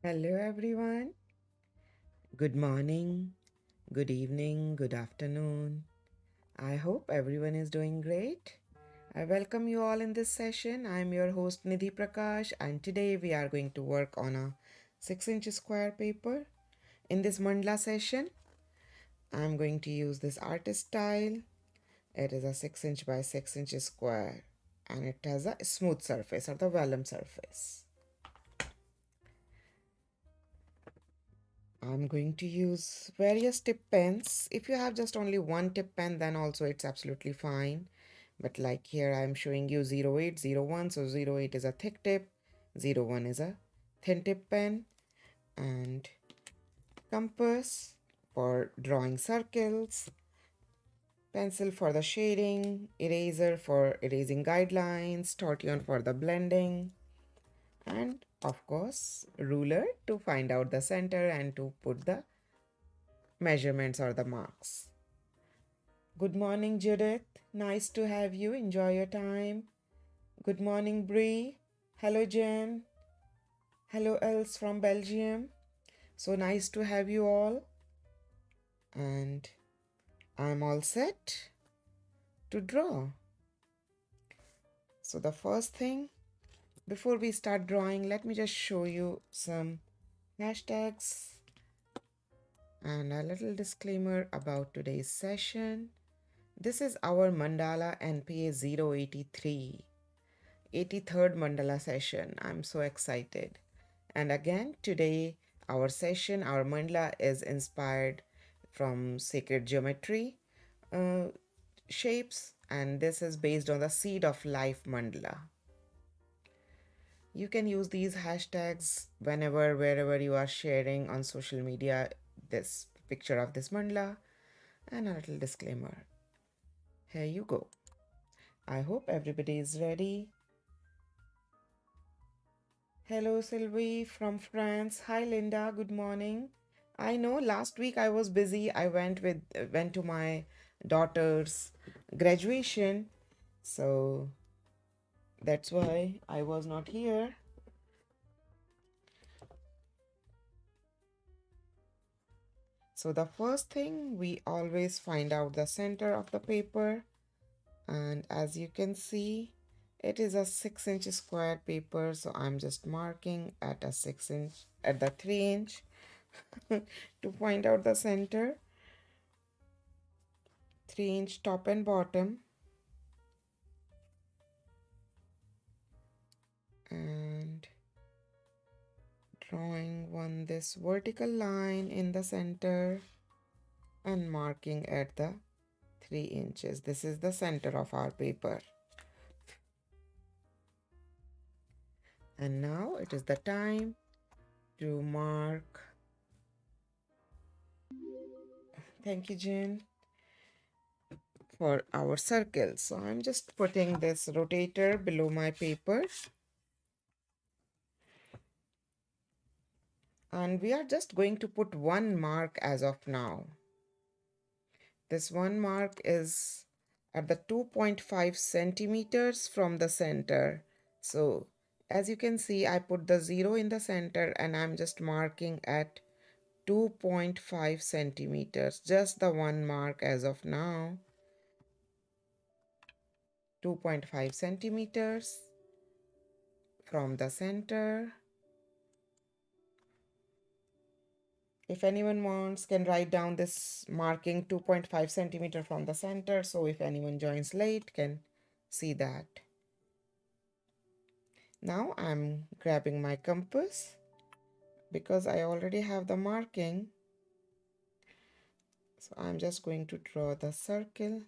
Hello, everyone. Good morning, good evening, good afternoon. I hope everyone is doing great. I welcome you all in this session. I'm your host Nidhi Prakash, and today we are going to work on a 6-inch square paper. In this mandala session, I'm going to use this artist style. It is a 6-inch by 6-inch square and it has a smooth surface or the vellum surface. I'm going to use various tip pens. If you have just only one tip pen, then also it's absolutely fine. But like here, I'm showing you 0801. So 08 is a thick tip, 01 is a thin tip pen, and compass for drawing circles, pencil for the shading, eraser for erasing guidelines, tortillon for the blending, and of course, ruler to find out the center and to put the measurements or the marks. Good morning, Judith. Nice to have you. Enjoy your time. Good morning, Bree. Hello, Jen. Hello, Els from Belgium. So nice to have you all. And I'm all set to draw. So the first thing, before we start drawing, let me just show you some hashtags and a little disclaimer about today's session. This is our Mandala NPA 083, 83rd Mandala session. I'm so excited. And again, today, our session, our mandala is inspired from sacred geometry shapes, and this is based on the seed of life mandala. You can use these hashtags whenever, wherever you are sharing on social media this picture of this mandala. And a little disclaimer. Here you go. I hope everybody is ready. Hello, Sylvie from France. Hi, Linda. Good morning. I know last week I was busy. I went to my daughter's graduation, so that's why I was not here. So the first thing, we always find out the center of the paper, and as you can see, it is a 6-inch square paper, so I'm just marking at a 6-inch at the 3-inch to find out the center. 3-inch top and bottom, and drawing this vertical line in the center and marking at the 3 inches. This is the center of our paper. And now it is the time to mark. Thank you, Jen, for our circle. So I'm just putting this rotator below my paper. And we are just going to put one mark as of now. This one mark is at the 2.5 centimeters from the center. So as you can see, I put the 0 in the center and I'm just marking at 2.5 centimeters. Just the one mark as of now. 2.5 centimeters from the center. If anyone wants, can write down this marking 2.5 centimeter from the center. So if anyone joins late, can see that. Now I'm grabbing my compass because I already have the marking. So I'm just going to draw the circle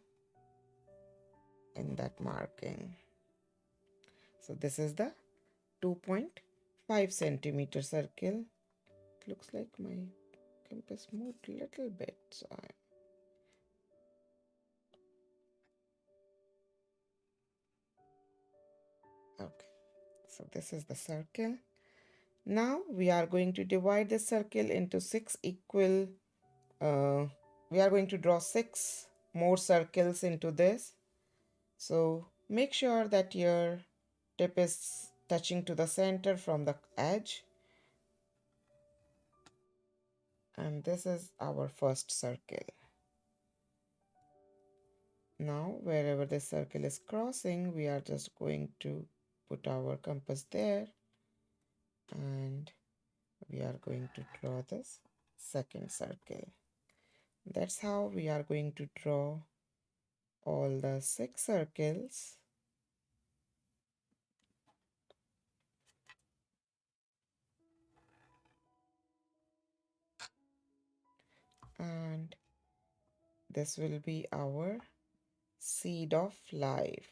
in that marking. So this is the 2.5 centimeter circle. It looks like my compass moved a little bit. So okay. So this is the circle. Now we are going to divide the circle into 6 equal, we are going to draw 6 more circles into this. So make sure that your tip is touching to the center from the edge. And this is our first circle. Now, wherever this circle is crossing, we are just going to put our compass there, and we are going to draw this second circle. That's how we are going to draw all the 6 circles. And this will be our seed of life.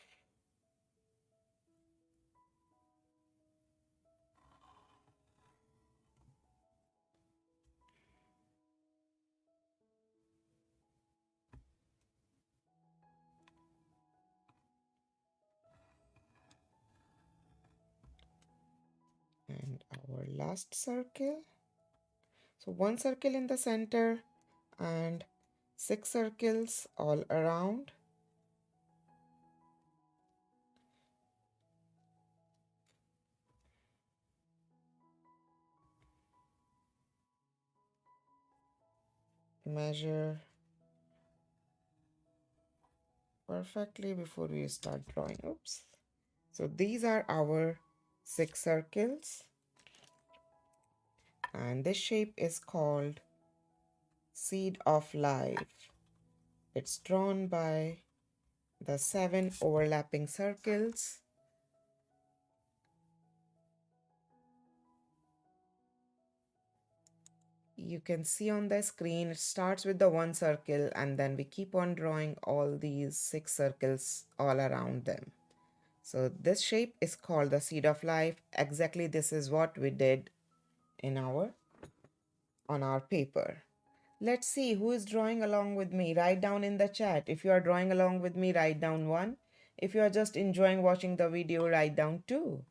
And our last circle. So 1 circle in the center and 6 circles all around. Measure perfectly before we start drawing. Oops. So these are our 6 circles, and this shape is called seed of life. It's drawn by the 7 overlapping circles. You can see on the screen, it starts with the 1 circle, and then we keep on drawing all these 6 circles all around them. So this shape is called the seed of life. Exactly this is what we did in on our paper. Let's see who is drawing along with me. Write down in the chat. If you are drawing along with me, write down 1. If you are just enjoying watching the video, write down 2.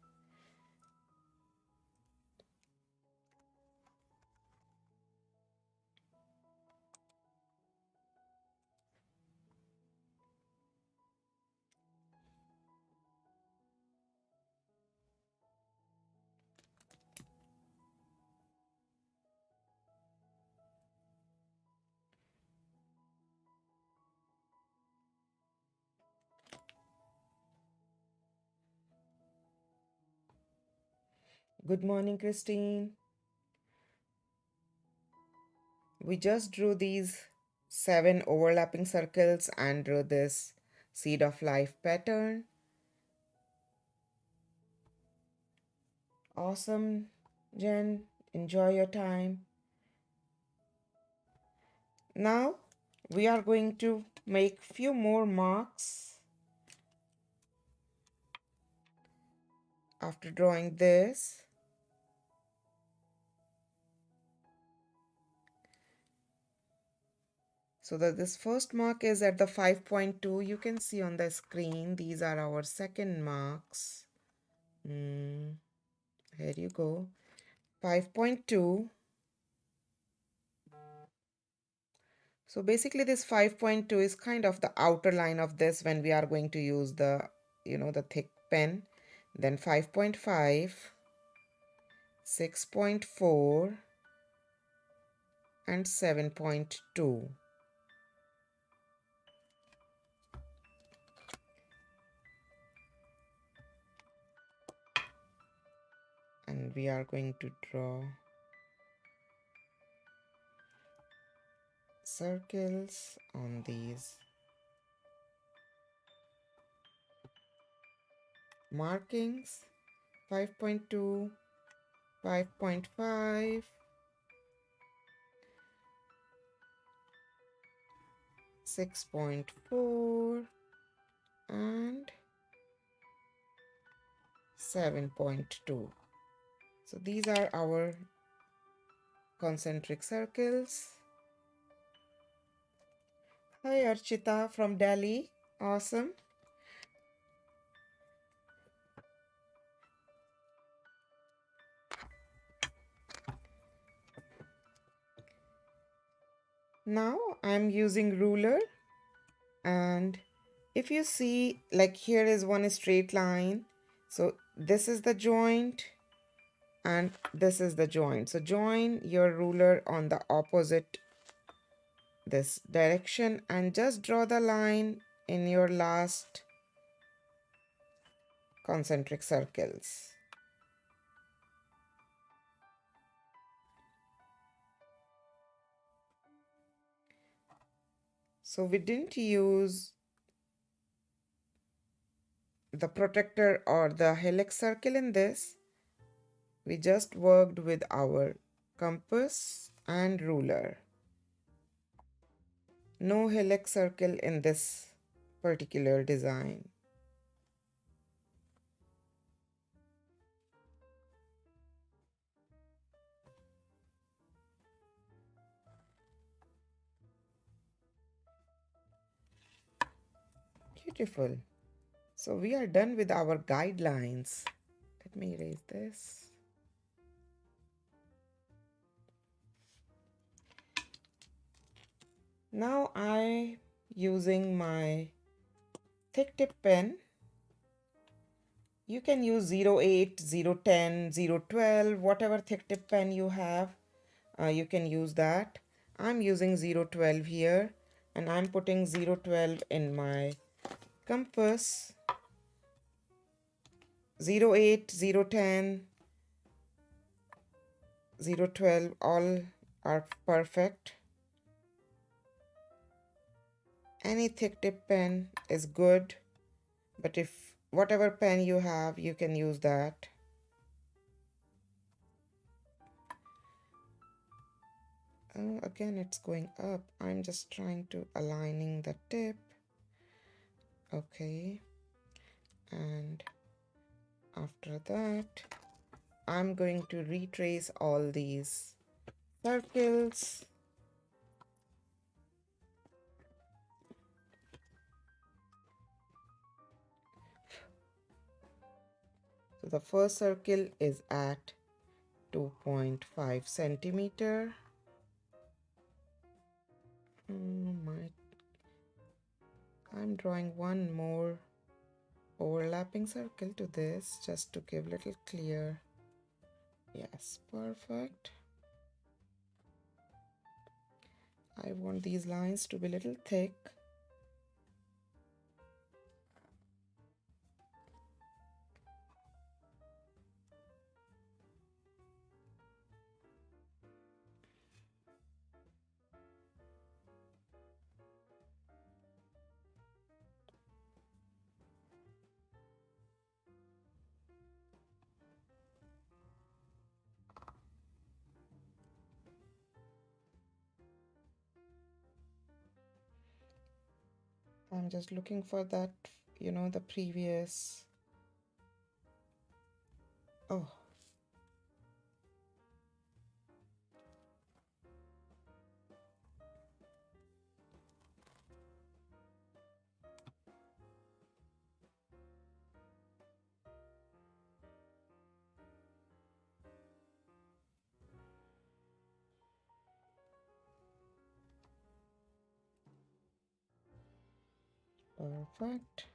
Good morning, Christine. We just drew these 7 overlapping circles and drew this seed of life pattern. Awesome, Jen. Enjoy your time. Now we are going to make few more marks after drawing this. So that this first mark is at the 5.2. You can see on the screen, these are our second marks. Here you go. 5.2. So basically this 5.2 is kind of the outer line of this when we are going to use the, the thick pen. Then 5.5, 6.4, and 7.2. And we are going to draw circles on these markings. 5.2, 5.5, 6.4, and 7.2. So these are our concentric circles. Hi Archita from Delhi. Awesome. Now I'm using ruler, and if you see, like, here is one straight line. So this is the joint, and this is the joint. So join your ruler on the opposite this direction and just draw the line in your last concentric circles. So we didn't use the protector or the helix circle in this. We just worked with our compass and ruler. No helix circle in this particular design. Beautiful. So we are done with our guidelines. Let me erase this. Now I using my thick tip pen. You can use 08, 010, 012, whatever thick tip pen you have. You can use that. I'm using 012 here and I'm putting 012 in my compass. 08, 010, 012 all are perfect. Any thick tip pen is good, but if whatever pen you have, you can use that. Again, it's going up. I'm just trying to aligning the tip. Okay. And after that, I'm going to retrace all these circles. So the first circle is at 2.5 centimeter. I'm drawing one more overlapping circle to this just to give little clear. Yes, perfect. I want these lines to be a little thick. I'm just looking for that, the previous. Oh, perfect.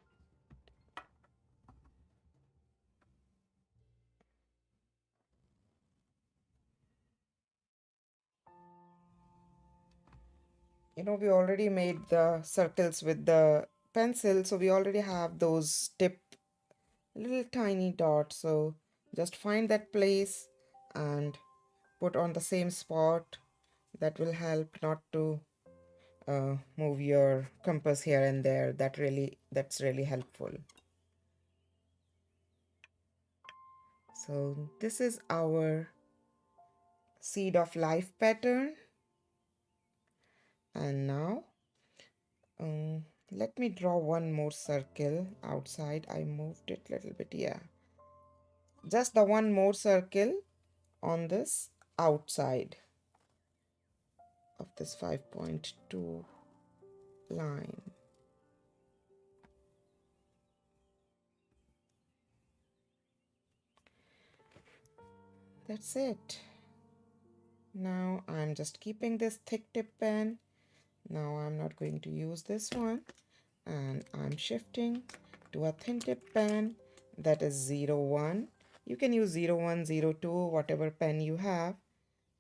We already made the circles with the pencil, so we already have those tip little tiny dots. So just find that place and put on the same spot. That will help not to move your compass here and there. That's really helpful. So this is our seed of life pattern. And now let me draw one more circle outside. I moved it a little bit. Yeah, just the one more circle on this outside of this 5.2 line. That's it. Now I'm just keeping this thick tip pen. Now I'm not going to use this one, and I'm shifting to a thin tip pen that is 01. You can use 01, 02, whatever pen you have.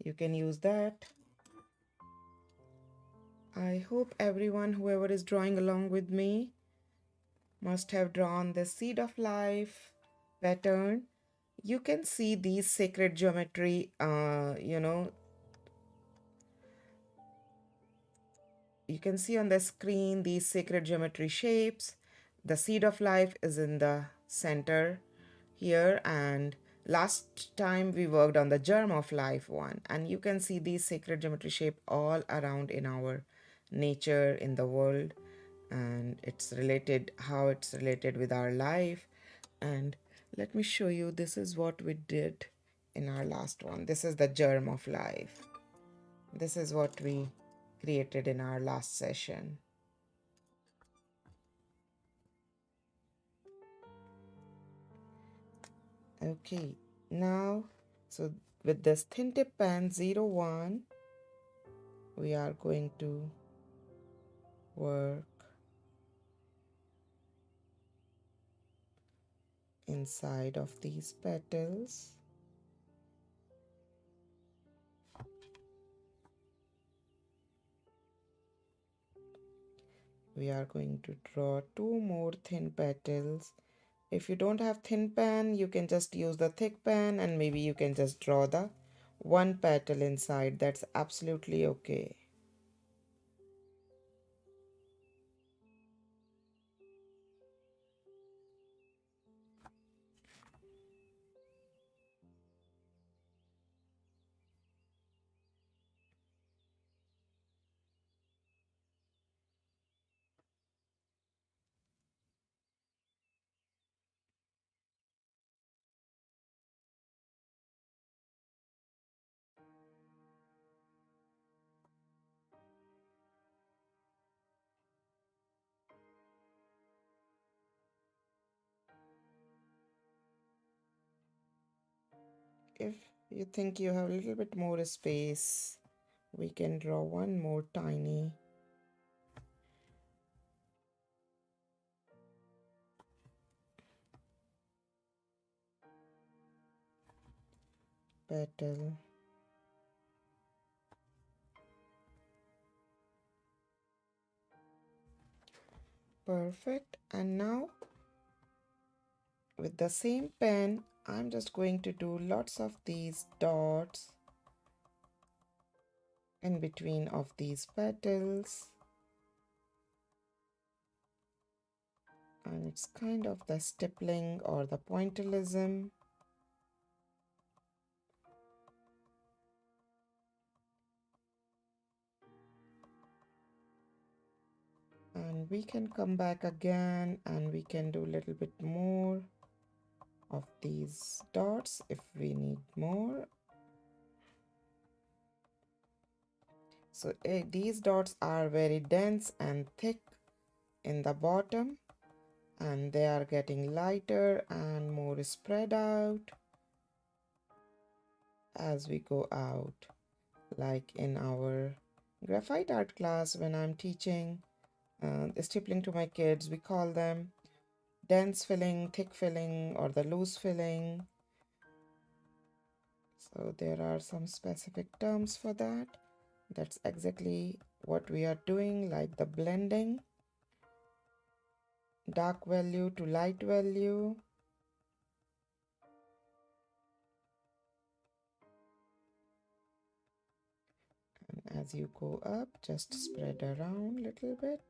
You can use that. I hope everyone, whoever is drawing along with me, must have drawn the seed of life pattern. You can see these sacred geometry, you can see on the screen these sacred geometry shapes. The seed of life is in the center here, and last time we worked on the germ of life one, and you can see these sacred geometry shape all around in our nature, in the world, and it's related, how it's related with our life. And let me show you, this is what we did in our last one. This is the germ of life. This is what we created in our last session. Okay, now, so with this thin tip pen 01, we are going to work inside of these petals. We are going to draw 2 more thin petals. If you don't have thin pen, you can just use the thick pen, and maybe you can just draw the 1 petal inside. That's absolutely okay. If you think you have a little bit more space, we can draw 1 more tiny petal. Perfect. And now with the same pen, I'm just going to do lots of these dots in between of these petals. And it's kind of the stippling or the pointillism. And we can come back again and we can do a little bit more of these dots if we need more. So these dots are very dense and thick in the bottom, and they are getting lighter and more spread out as we go out. Like in our graphite art class, when I'm teaching stippling to my kids, we call them dense filling, thick filling, or the loose filling. So there are some specific terms for that. That's exactly what we are doing, like the blending, dark value to light value. And as you go up, just spread around a little bit.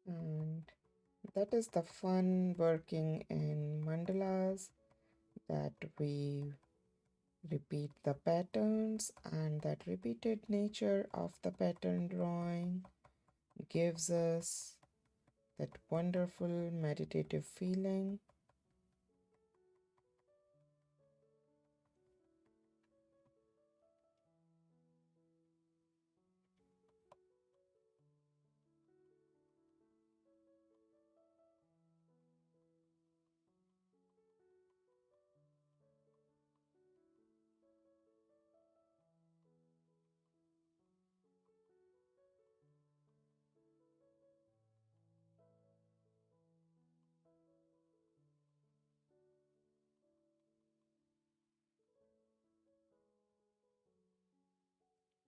And that is the fun working in mandalas, that we repeat the patterns, and that repeated nature of the pattern drawing gives us that wonderful meditative feeling.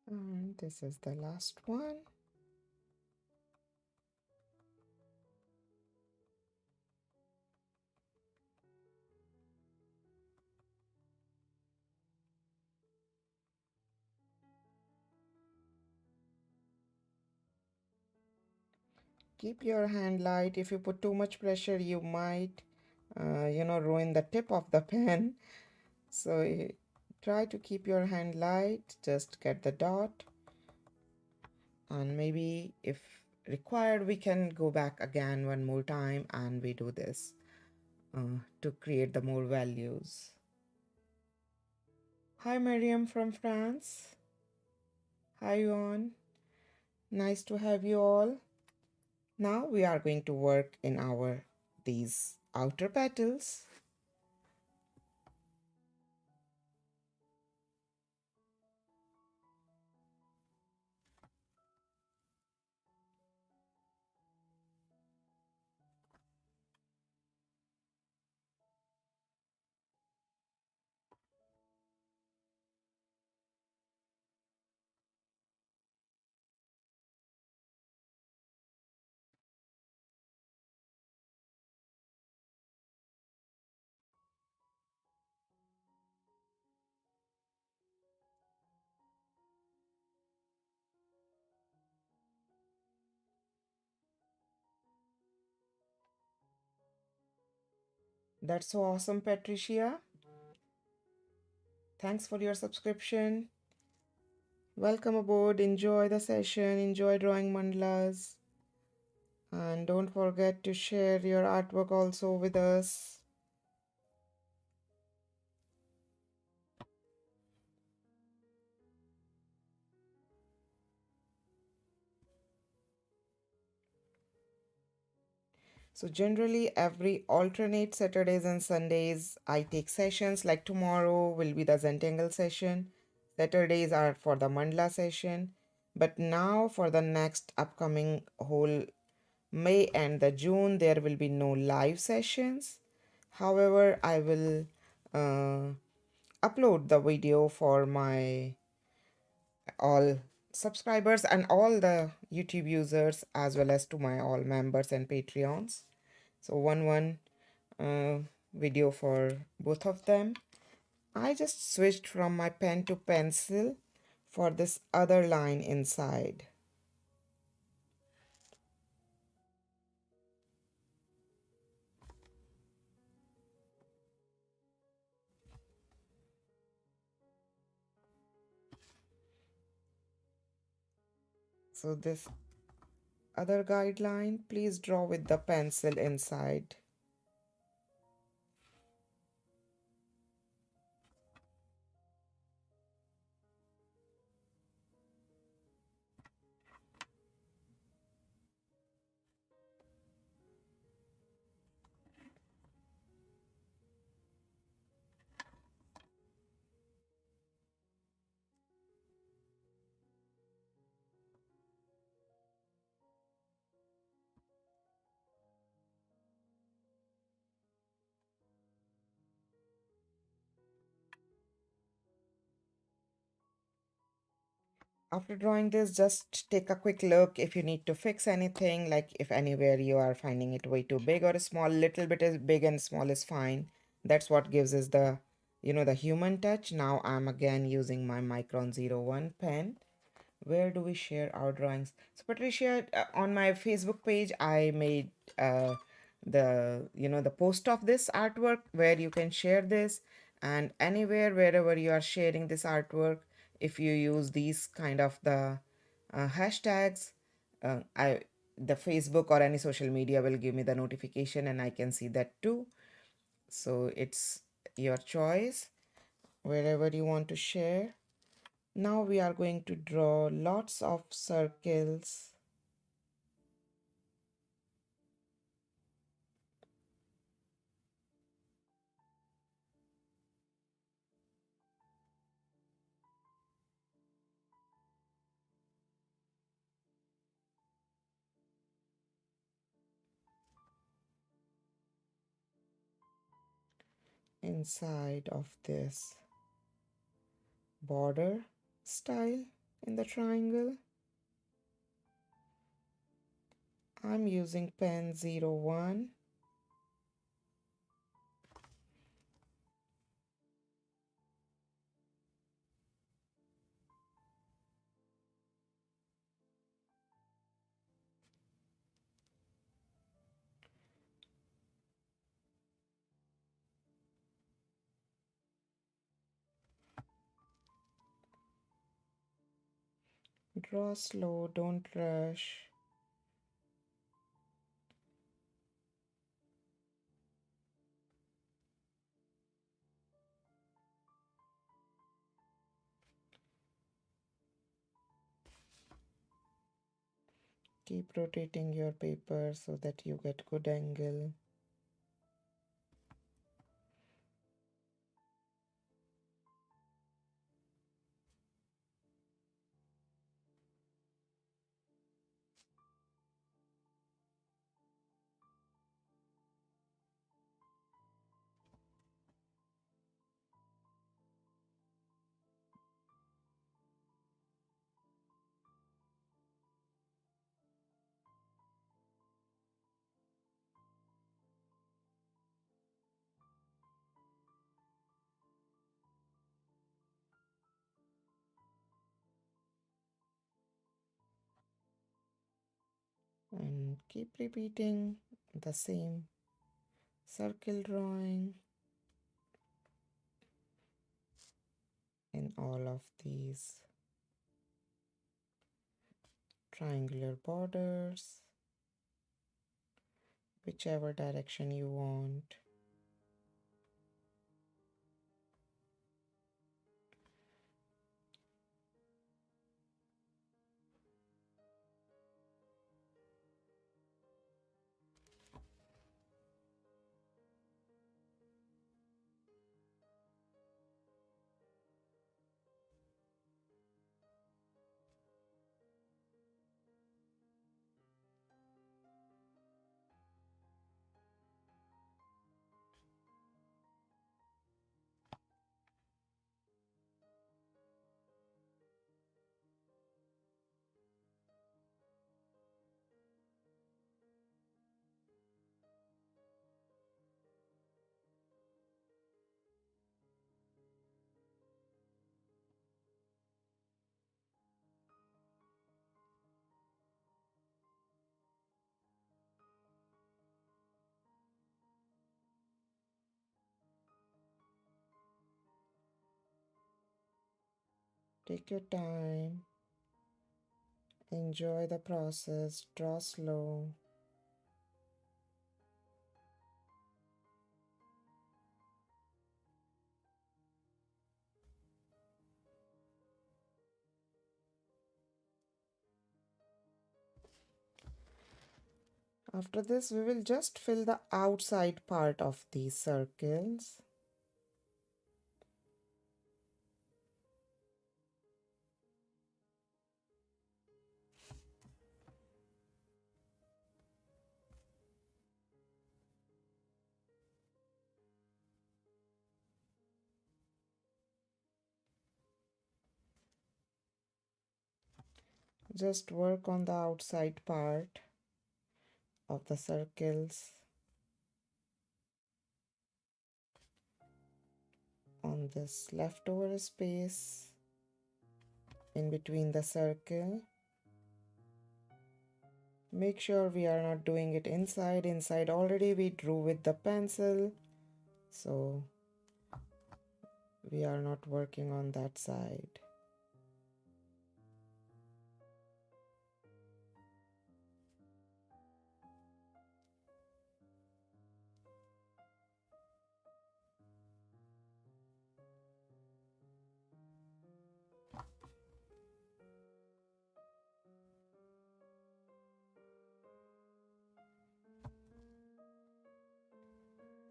And this is the last one. Keep your hand light. If you put too much pressure, you might, ruin the tip of the pen. So try to keep your hand light. Just get the dot. And maybe if required, we can go back again one more time and we do this to create the more values. Hi, Miriam from France. Hi, Yuan. Nice to have you all. Now we are going to work in our these outer petals. That's so awesome, Patricia. Thanks for your subscription. Welcome aboard. Enjoy the session. Enjoy drawing mandalas. And don't forget to share your artwork also with us. So generally every alternate Saturdays and Sundays I take sessions, like tomorrow will be the Zentangle session. Saturdays are for the mandala session. But now for the next upcoming whole May and the June there will be no live sessions. However, I will uh, upload the video for my all subscribers and all the YouTube users, as well as to my all members and Patreons. So one uh, video for both of them. I just switched from my pen to pencil for this other line inside. So this other guideline, please draw with the pencil inside. After drawing this, just take a quick look if you need to fix anything, like if anywhere you are finding it way too big or small. Little bit is big and small is fine. That's what gives us the, the human touch. Now I'm again using my Micron 01 pen. Where do we share our drawings? So Patricia, on my Facebook page I made the post of this artwork where you can share this, and anywhere wherever you are sharing this artwork, if you use these kind of the hashtags, I the Facebook or any social media will give me the notification and I can see that too. So it's your choice wherever you want to share. Now we are going to draw lots of circles inside of this border style. in the triangle. I'm using pen 01. Draw slow, don't rush. Keep rotating your paper so that you get good angle. And keep repeating the same circle drawing in all of these triangular borders, whichever direction you want. Take your time, enjoy the process, draw slow. After this, we will just fill the outside part of these circles. Just work on the outside part of the circles on this leftover space in between the circle. Make sure we are not doing it inside. Inside already we drew with the pencil, so we are not working on that side.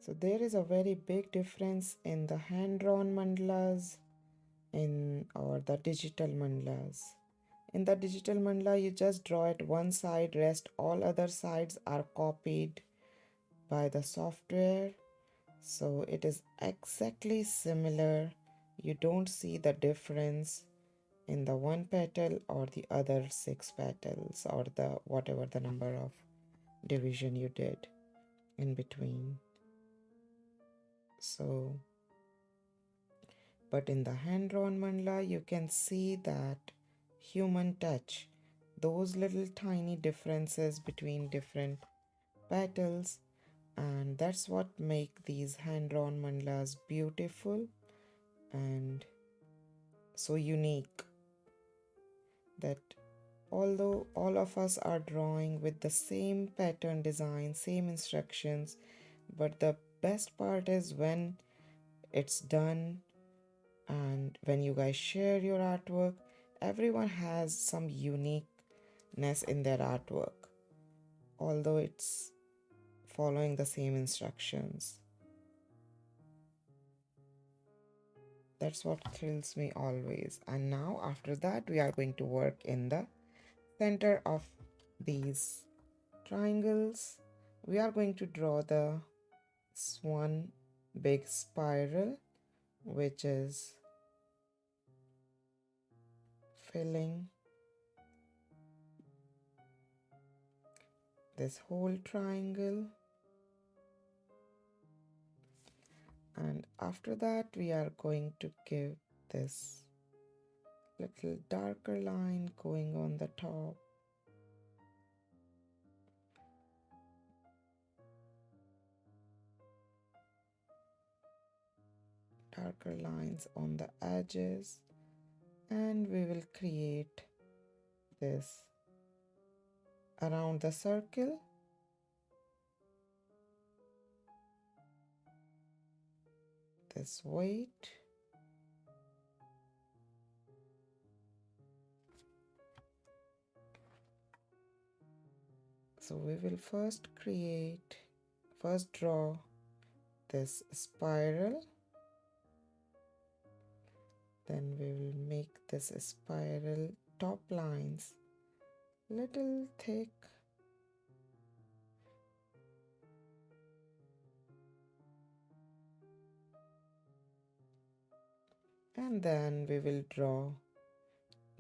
So there is a very big difference in the hand-drawn mandalas or the digital mandalas. In the digital mandala, you just draw it one side, rest all other sides are copied by the software. So it is exactly similar. You don't see the difference in the one petal or the other six petals, or the whatever the number of division you did in between. So, but in the hand drawn mandala, you can see that human touch, those little tiny differences between different petals, and that's what make these hand drawn mandalas beautiful and so unique, that although all of us are drawing with the same pattern design, same instructions, but the best part is when it's done and when you guys share your artwork, everyone has some uniqueness in their artwork, although it's following the same instructions. That's what thrills me always. And now, after that, we are going to work in the center of these triangles. We are going to draw the one big spiral, which is filling this whole triangle. And after that, we are going to give this little darker line going on the top. Darker lines on the edges, and we will create this around the circle. This weight. So we will first draw this spiral. Then we will make this spiral top lines little thick. And then we will draw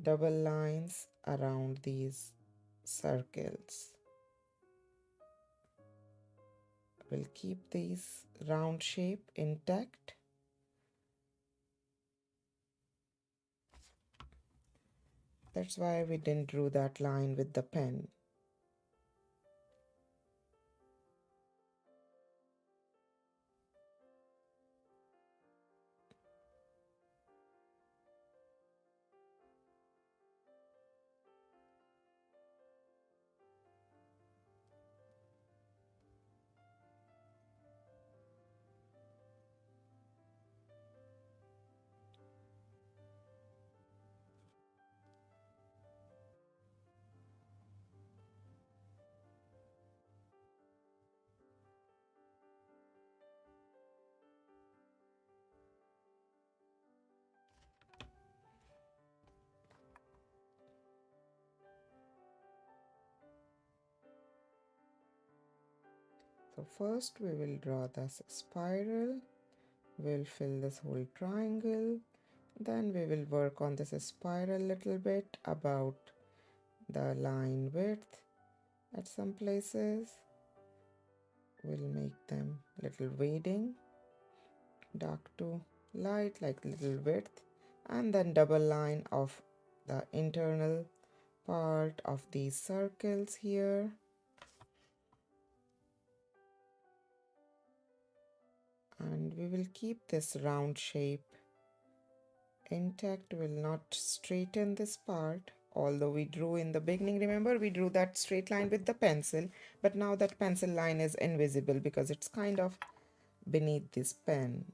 double lines around these circles. We'll keep these round shape intact. That's why we didn't draw that line with the pen. So first we will draw this spiral. We'll fill this whole triangle. Then we will work on this spiral little bit about the line width at some places. We'll make them little shading, dark to light, like little width, and then double line of the internal part of these circles here. And we will keep this round shape intact. Will not straighten this part, although we drew in the beginning, remember we drew that straight line with the pencil, but now that pencil line is invisible because it's kind of beneath this pen.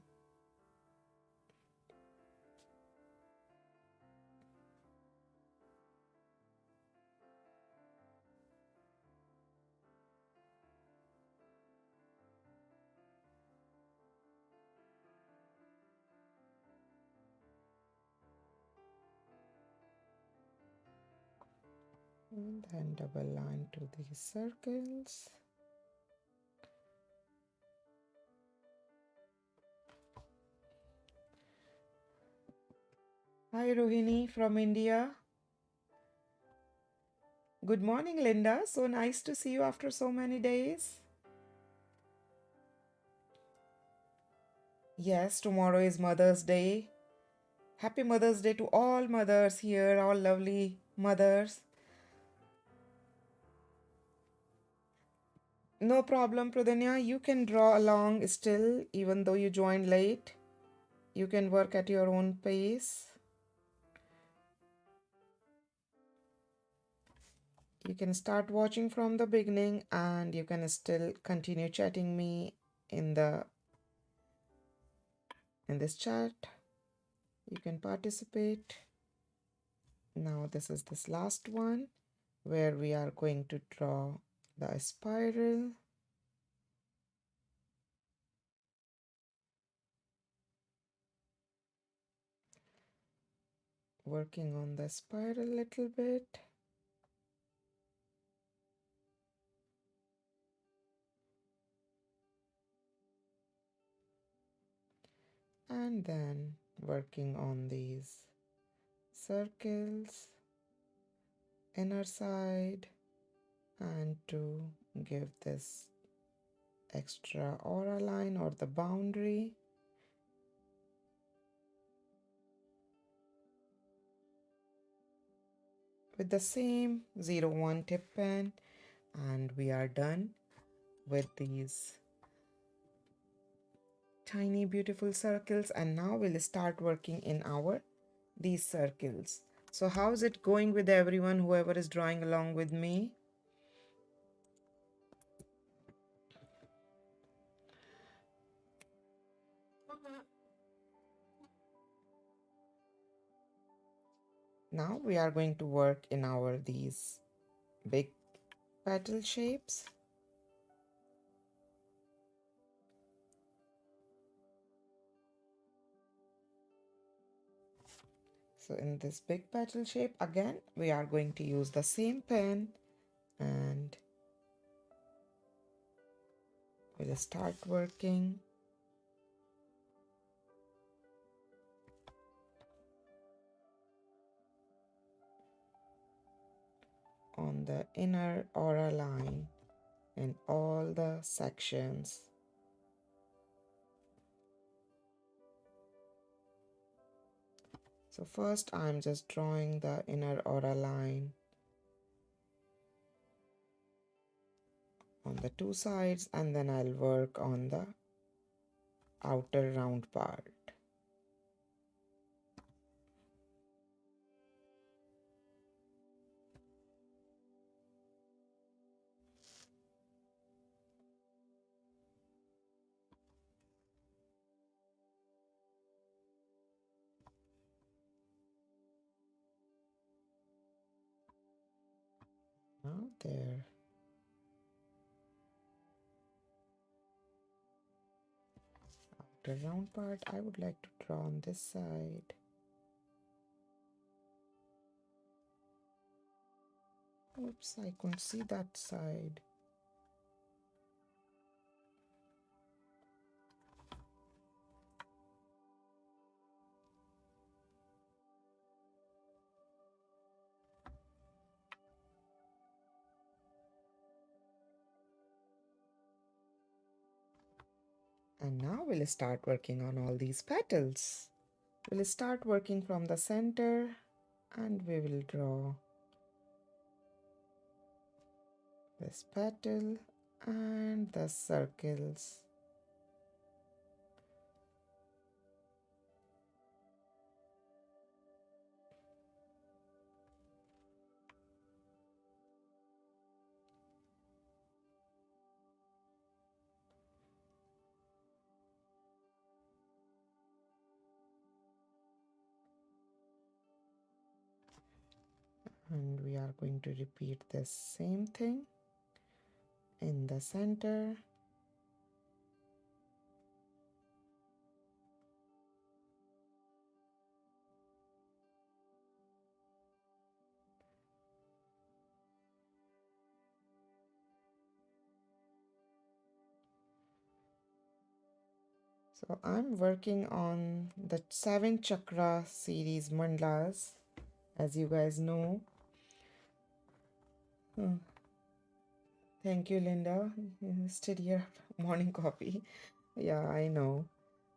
And then double line to these circles. Hi Rohini from India. Good morning, Linda. So nice to see you after so many days. Yes, tomorrow is Mother's Day. Happy Mother's Day to all mothers here, all lovely mothers. No problem, Pradanya. You can draw along still, even though you joined late. You can work at your own pace. You can start watching from the beginning and you can still continue chatting me in this chat. You can participate. Now this last one where we are going to draw the spiral. Working on the spiral a little bit. And then working on these circles, inner side, and to give this extra aura line or the boundary. With the same 01 tip pen, and we are done with these tiny beautiful circles. And now we'll start working in these circles. So how's it going with everyone, whoever is drawing along with me? Now we are going to work in these big petal shapes. So in this big petal shape, again, we are going to use the same pen and we'll start working. On the inner aura line in all the sections. So first I'm just drawing the inner aura line on the two sides, and then I'll work on the outer round part. Now there. Outer round part I would like to draw on this side. Oops, I couldn't see that side. And now we'll start working on all these petals. We'll start working from the center and we will draw this petal and the circles. And we are going to repeat the same thing in the center. So I'm working on the 7 chakra series mandalas, as you guys know. Hmm. Thank you, Linda. Still here, morning coffee. Yeah, I know.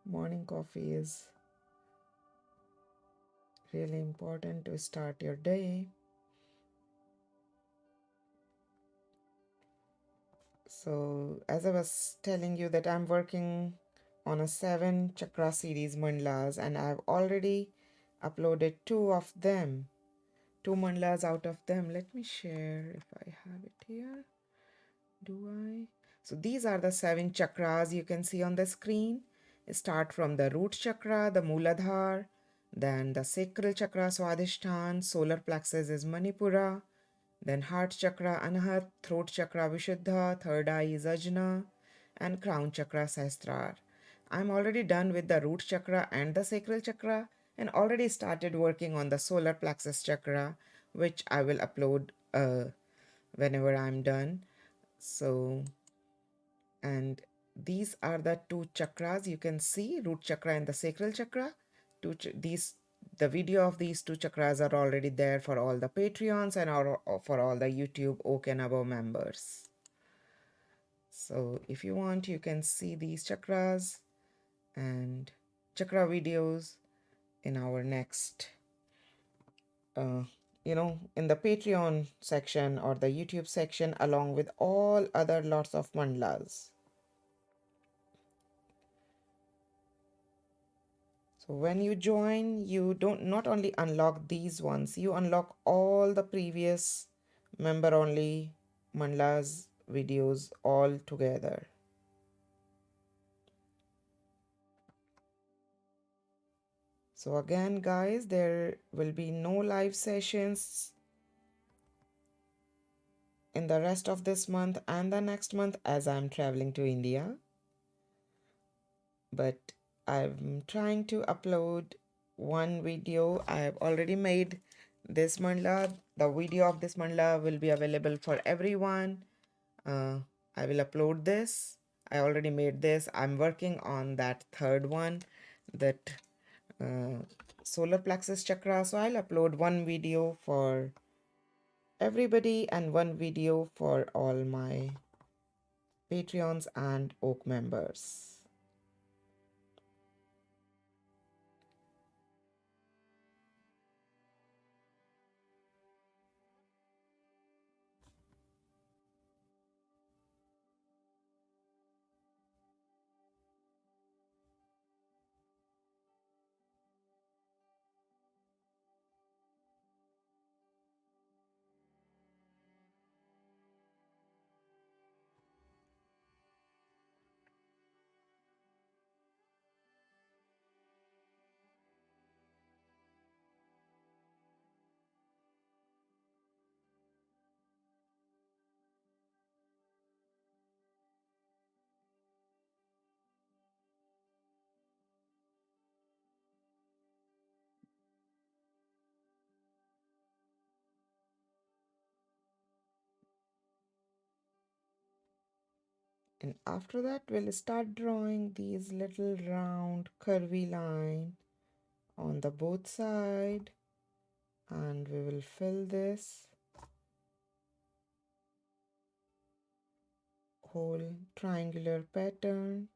Morning coffee is really important to start your day. So, as I was telling you that I'm working on a 7 chakra series mandalas, and I've already uploaded two of them, two mandalas out of them. Let me share if I have it here. Do I? So these are the 7 chakras you can see on the screen. Start from the root chakra, the Muladhara, then the sacral chakra, Swadhisthana, solar plexus is Manipura, then heart chakra, Anahat, throat chakra, Vishuddha, third eye is Ajna, and crown chakra, Sahasrara. I'm already done with the root chakra and the sacral chakra and already started working on the solar plexus chakra, which I will upload whenever I'm done. So, and these are the two chakras you can see, root chakra and the sacral chakra. The video of these two chakras are already there for all the Patreons and for all the YouTube Oak and Above members. So if you want, you can see these chakras and chakra videos in our next in the Patreon section or the YouTube section, along with all other lots of mandalas. So when you join, you don't not only unlock these ones, you unlock all the previous member only mandalas videos all together. So again, guys, there will be no live sessions in the rest of this month and the next month as I'm traveling to India. But I'm trying to upload one video. I have already made this mandala. The video of this mandala will be available for everyone. I will upload this. I already made this. I'm working on that third one, that solar plexus chakra. So I'll upload one video for everybody and one video for all my Patreons and Oak members. And after that, we'll start drawing these little round curvy line on the both side, and we will fill this whole triangular pattern.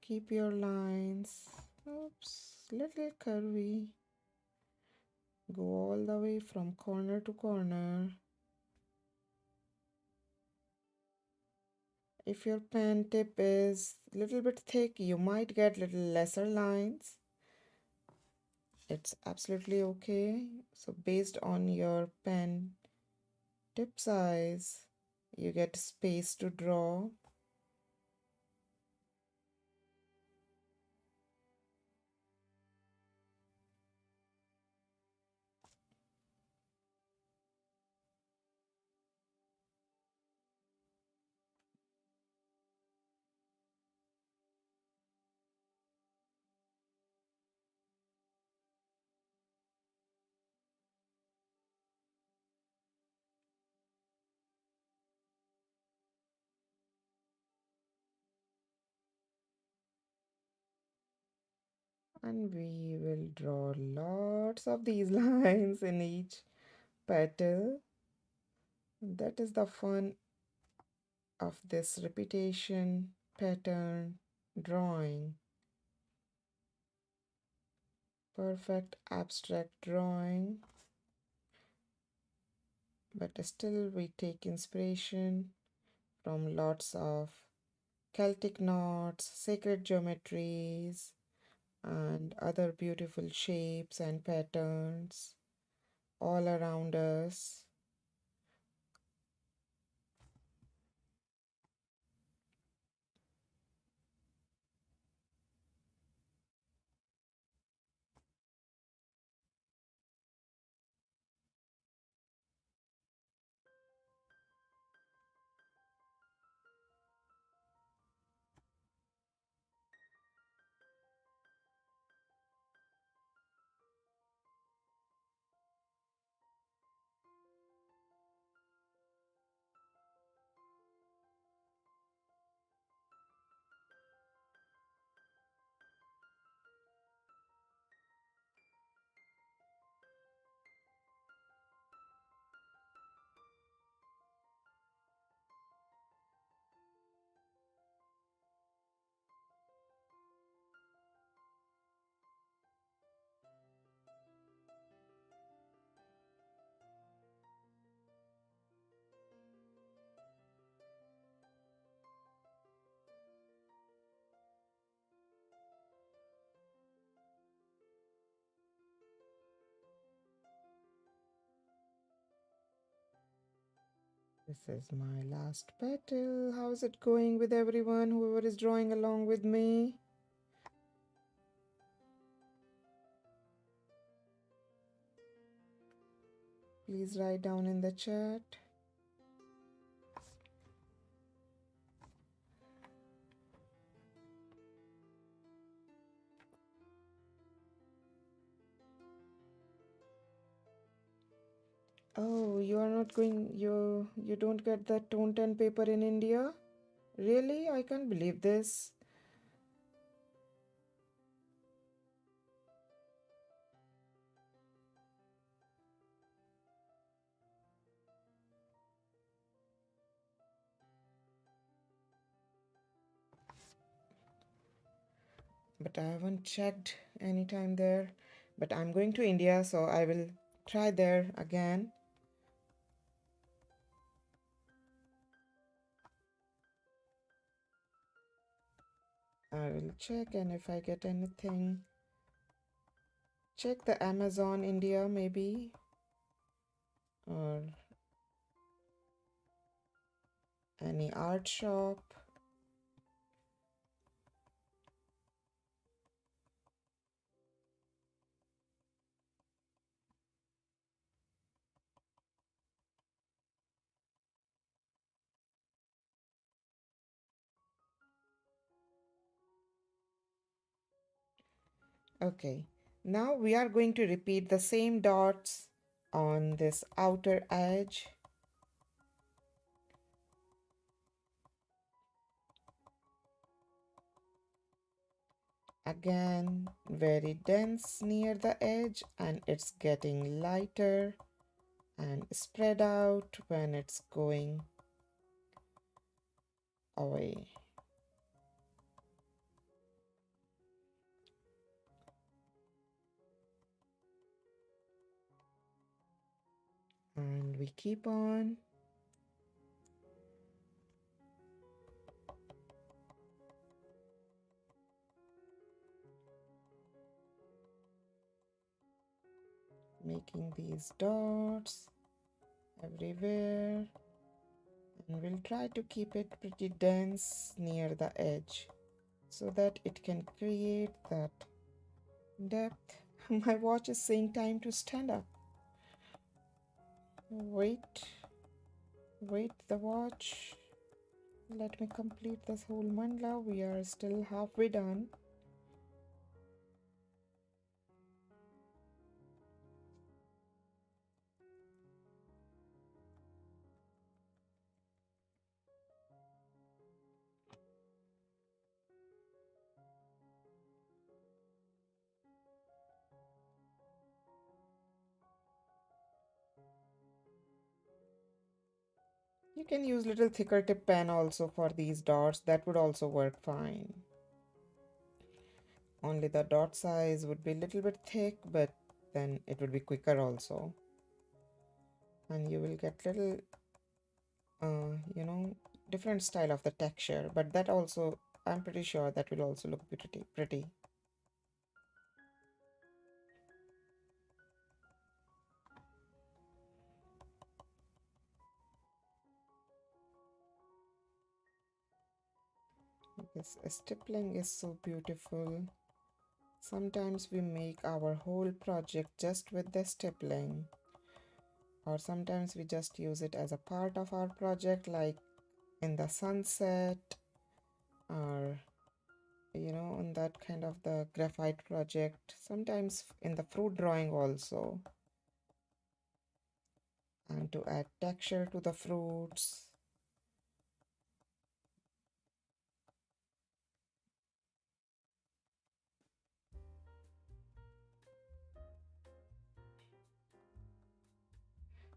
Keep your lines, oops, little curvy. Go all the way from corner to corner. If your pen tip is a little bit thick, you might get little lesser lines. It's absolutely okay. So based on your pen tip size, you get space to draw. And we will draw lots of these lines in each petal. That is the fun of this repetition pattern drawing. Perfect abstract drawing, but still we take inspiration from lots of Celtic knots, sacred geometries, and other beautiful shapes and patterns all around us. This is my last petal. How's it going with everyone, whoever is drawing along with me? Please write down in the chat. Oh, you are not going, you don't get the tone 10 paper in India? Really? I can't believe this. But I haven't checked anytime there. But I'm going to India, so I will try there again. I will check, and if I get anything, check the Amazon India maybe, or any art shop. Okay, now we are going to repeat the same dots on this outer edge. Again, very dense near the edge, and it's getting lighter and spread out when it's going away. And we keep on. Making these dots everywhere, and we'll try to keep it pretty dense near the edge so that it can create that depth. My watch is saying time to stand up. Wait, the watch. Let me complete this whole mandala. We are still halfway done. You can use little thicker tip pen also for these dots. That would also work fine. Only the dot size would be a little bit thick, but then it would be quicker also. And you will get little, you know, different style of the texture. But that also, I'm pretty sure that will also look pretty. This stippling is so beautiful. Sometimes we make our whole project just with the stippling, or sometimes we just use it as a part of our project, like in the sunset, or in that kind of the graphite project, sometimes in the fruit drawing also, and to add texture to the fruits.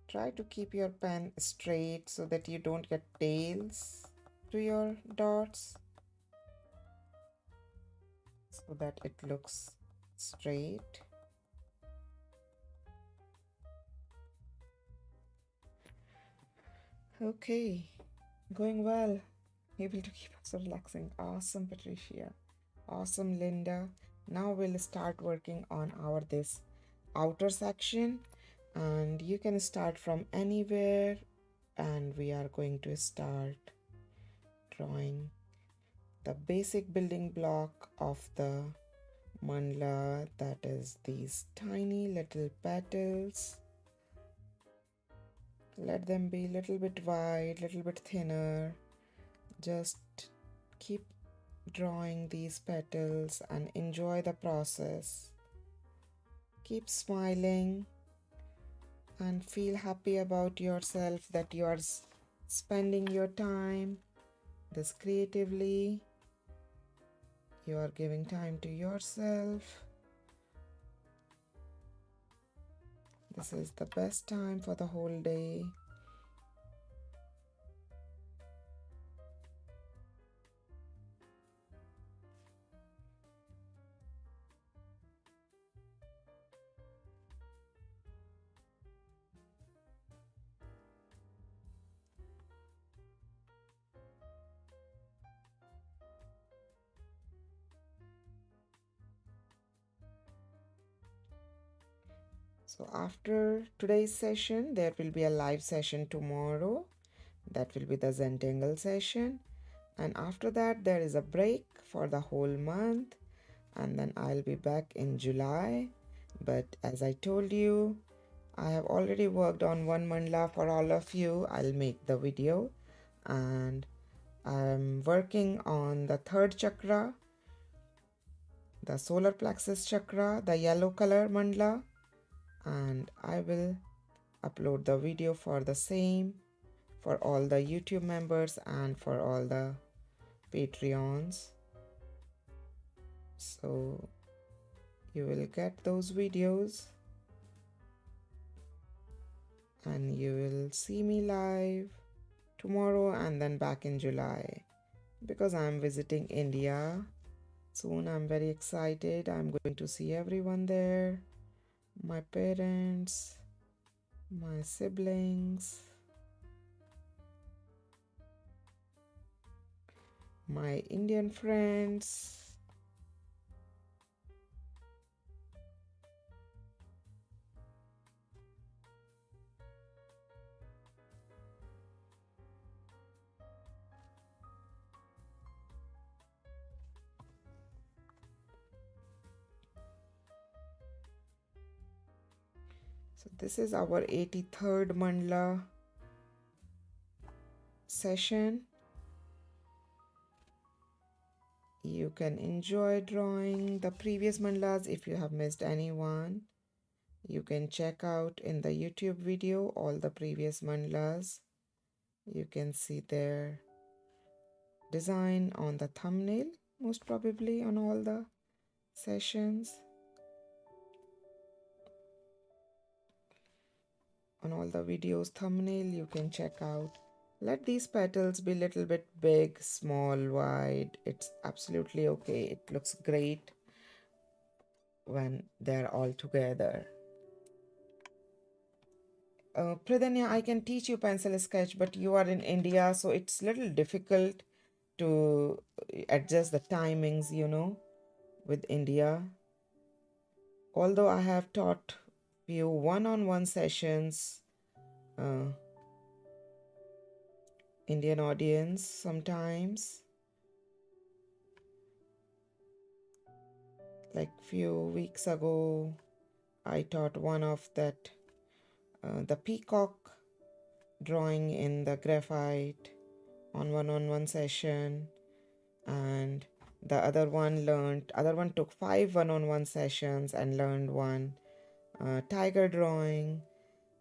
Try to keep your pen straight so that you don't get tails to your dots, so that it looks straight. Okay, going well. Able to keep us relaxing. Awesome, Patricia. Awesome, Linda. Now we'll start working on our this outer section, and you can start from anywhere, and we are going to start drawing the basic building block of the mandala, that is these tiny little petals. Let them be a little bit wide, little bit thinner. Just keep drawing these petals and enjoy the process. Keep smiling and feel happy about yourself that you are spending your time this creatively. You are giving time to yourself. This is the best time for the whole day. So after today's session, there will be a live session tomorrow. That will be the Zentangle session. And after that, there is a break for the whole month. And then I'll be back in July. But as I told you, I have already worked on one mandala for all of you. I'll make the video. And I'm working on the third chakra, the solar plexus chakra, the yellow color mandala. And I will upload the video for the same for all the YouTube members and for all the Patreons. So you will get those videos and you will see me live tomorrow and then back in July, because I'm visiting India soon. I'm very excited. I'm going to see everyone there, my parents, my siblings, my Indian friends. So this is our 83rd mandala session. You can enjoy drawing the previous mandalas. If you have missed anyone, you can check out in the YouTube video all the previous mandalas. You can see their design on the thumbnail, most probably on all the sessions. On all the videos thumbnail, you can check out Let these petals be little bit big, small, wide. It's absolutely okay. It looks great when they're all together. Pradanya, I can teach you pencil sketch, but you are in India, so it's little difficult to adjust the timings, with India. Although I have taught few one-on-one sessions, uh, Indian audience sometimes, like few weeks ago, I taught one of that the peacock drawing in the graphite on one-on-one session, and the other one took 5 one-on-one sessions and learned one tiger drawing.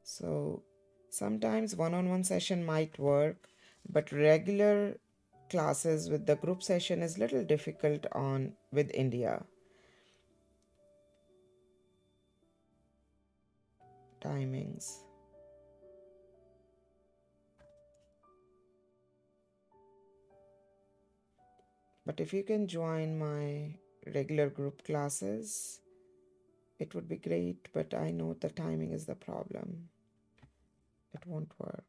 So sometimes one-on-one session might work, but regular classes with the group session is little difficult on with India timings. But if you can join my regular group classes, it would be great, but I know the timing is the problem. It won't work.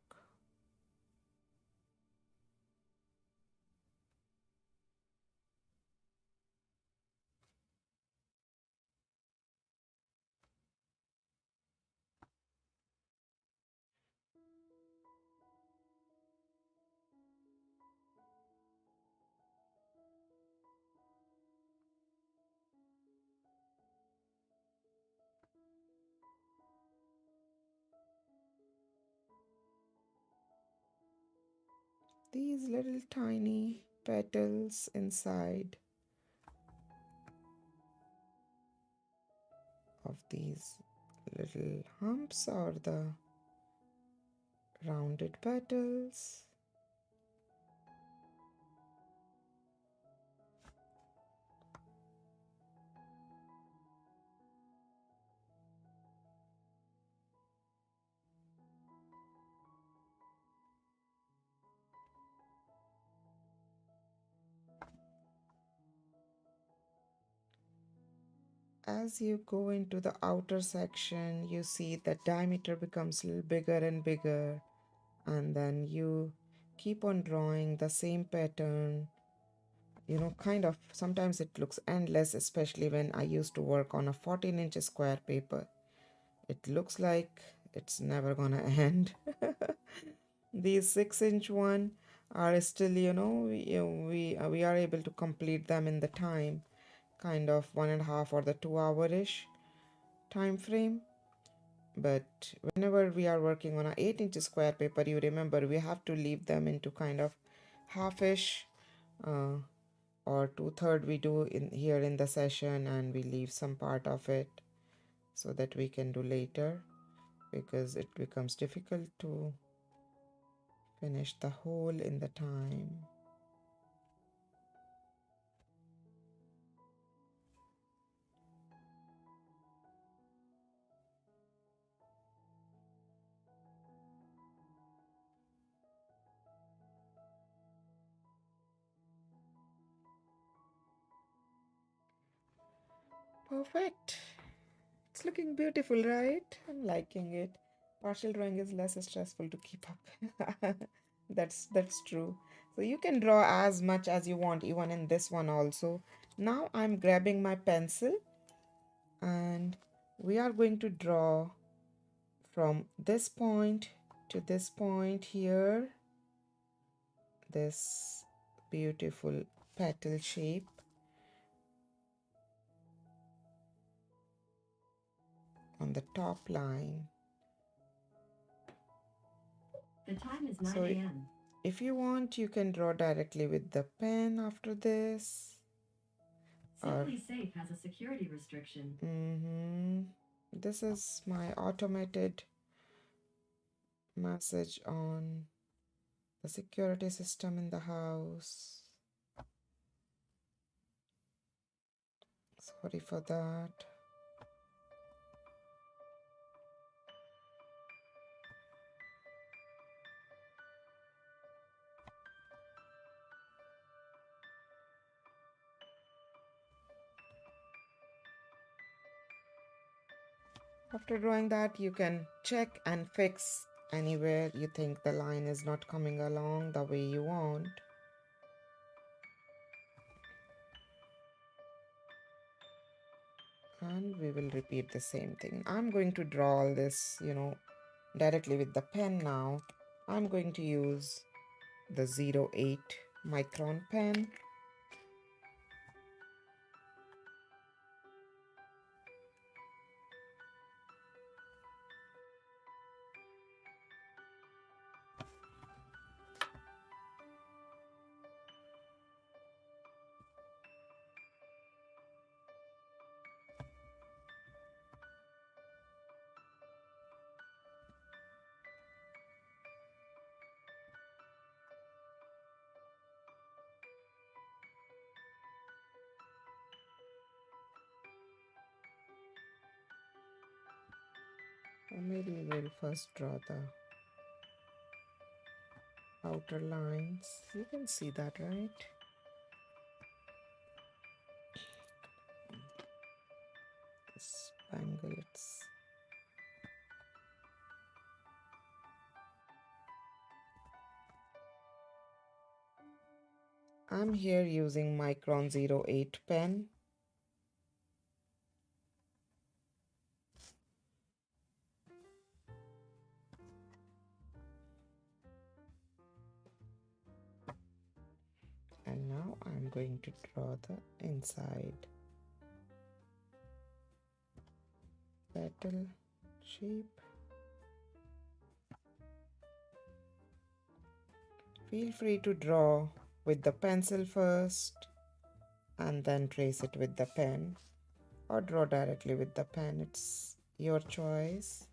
These little tiny petals inside of these little humps or the rounded petals. As you go into the outer section, you see the diameter becomes a little bigger and bigger, and then you keep on drawing the same pattern. Kind of sometimes it looks endless, especially when I used to work on a 14-inch square paper. It looks like it's never gonna end. These 6-inch one are still, we are able to complete them in the time, kind of 1.5 or the 2 hour-ish time frame. But whenever we are working on a 8-inch square paper, you remember we have to leave them into kind of half-ish uh, or 2/3 we do in here in the session, and we leave some part of it so that we can do later, because it becomes difficult to finish the whole in the time. Perfect. It's looking beautiful, right? I'm liking it. Partial drawing is less stressful to keep up. That's true. So you can draw as much as you want, even in this one also. Now I'm grabbing my pencil, and we are going to draw from this point to this point here, this beautiful petal shape on the top line. The time is 9 a.m. If you want, you can draw directly with the pen after this. Simply Safe has a security restriction. This is my automated message on the security system in the house. Sorry for that. After drawing that, you can check and fix anywhere you think the line is not coming along the way you want. And we will repeat the same thing. I'm going to draw all this, directly with the pen now. I'm going to use the 08 micron pen. Or maybe we'll first draw the outer lines. You can see that, right? Spangle it's I'm here using micron 08 pen. And now I'm going to draw the inside petal shape. Feel free to draw with the pencil first and then trace it with the pen, or draw directly with the pen. It's your choice.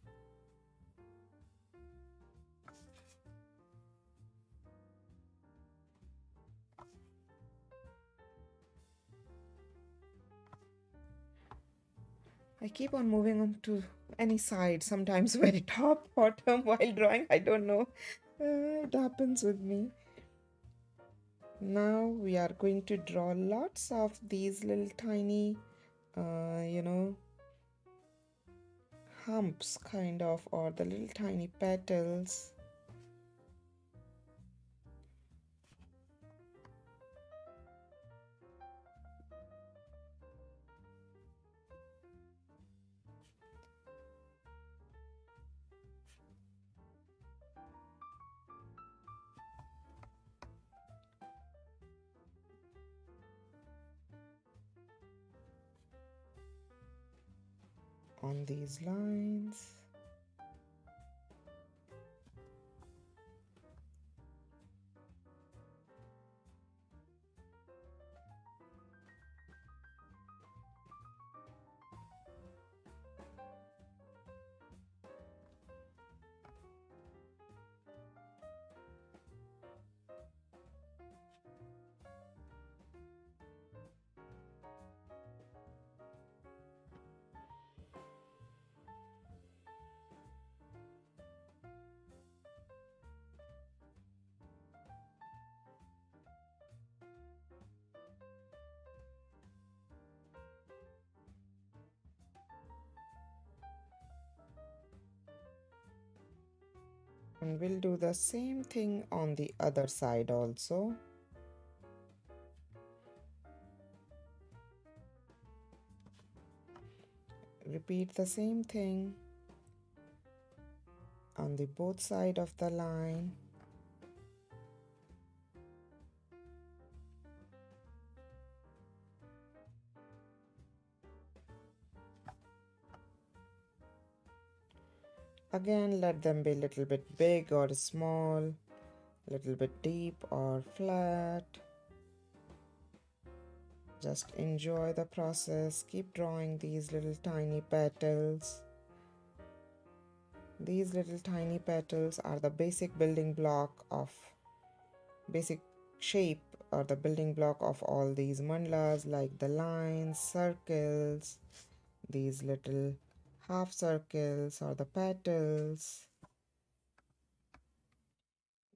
I keep on moving on to any side, sometimes very top, bottom while drawing. I don't know. It happens with me. Now we are going to draw lots of these little tiny, humps kind of, or the little tiny petals. On these lines. And we'll do the same thing on the other side also. Repeat the same thing on the both side of the line. Again, let them be a little bit big or small, a little bit deep or flat. Just enjoy the process. Keep drawing these little tiny petals. These little tiny petals are the basic building block of basic shape, or the building block of all these mandalas, like the lines, circles, these little half circles or the petals.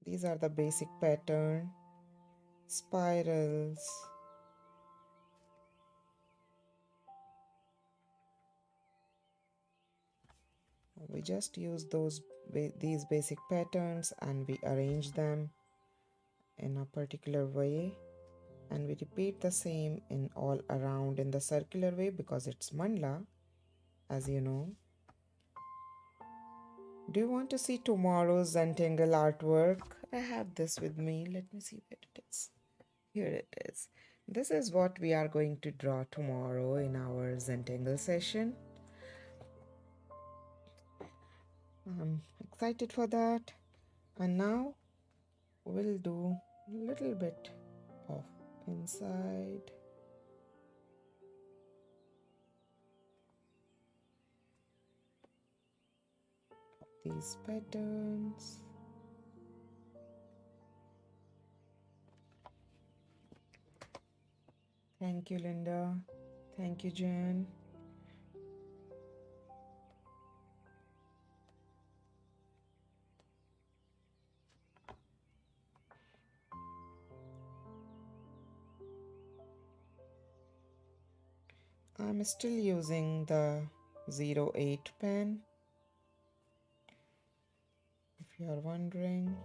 These are the basic pattern, spirals. we just use these basic patterns and we arrange them in a particular way, and we repeat the same in all around in the circular way because it's mandala, as you know. Do you want to see tomorrow's Zentangle artwork? I have this with me. Let me see where it is. Here it is. This is what we are going to draw tomorrow in our Zentangle session. I'm excited for that. And now we'll do a little bit of inside. These patterns. Thank you, Linda. Thank you, Jen. I'm still using the 08 pen, if you are wondering.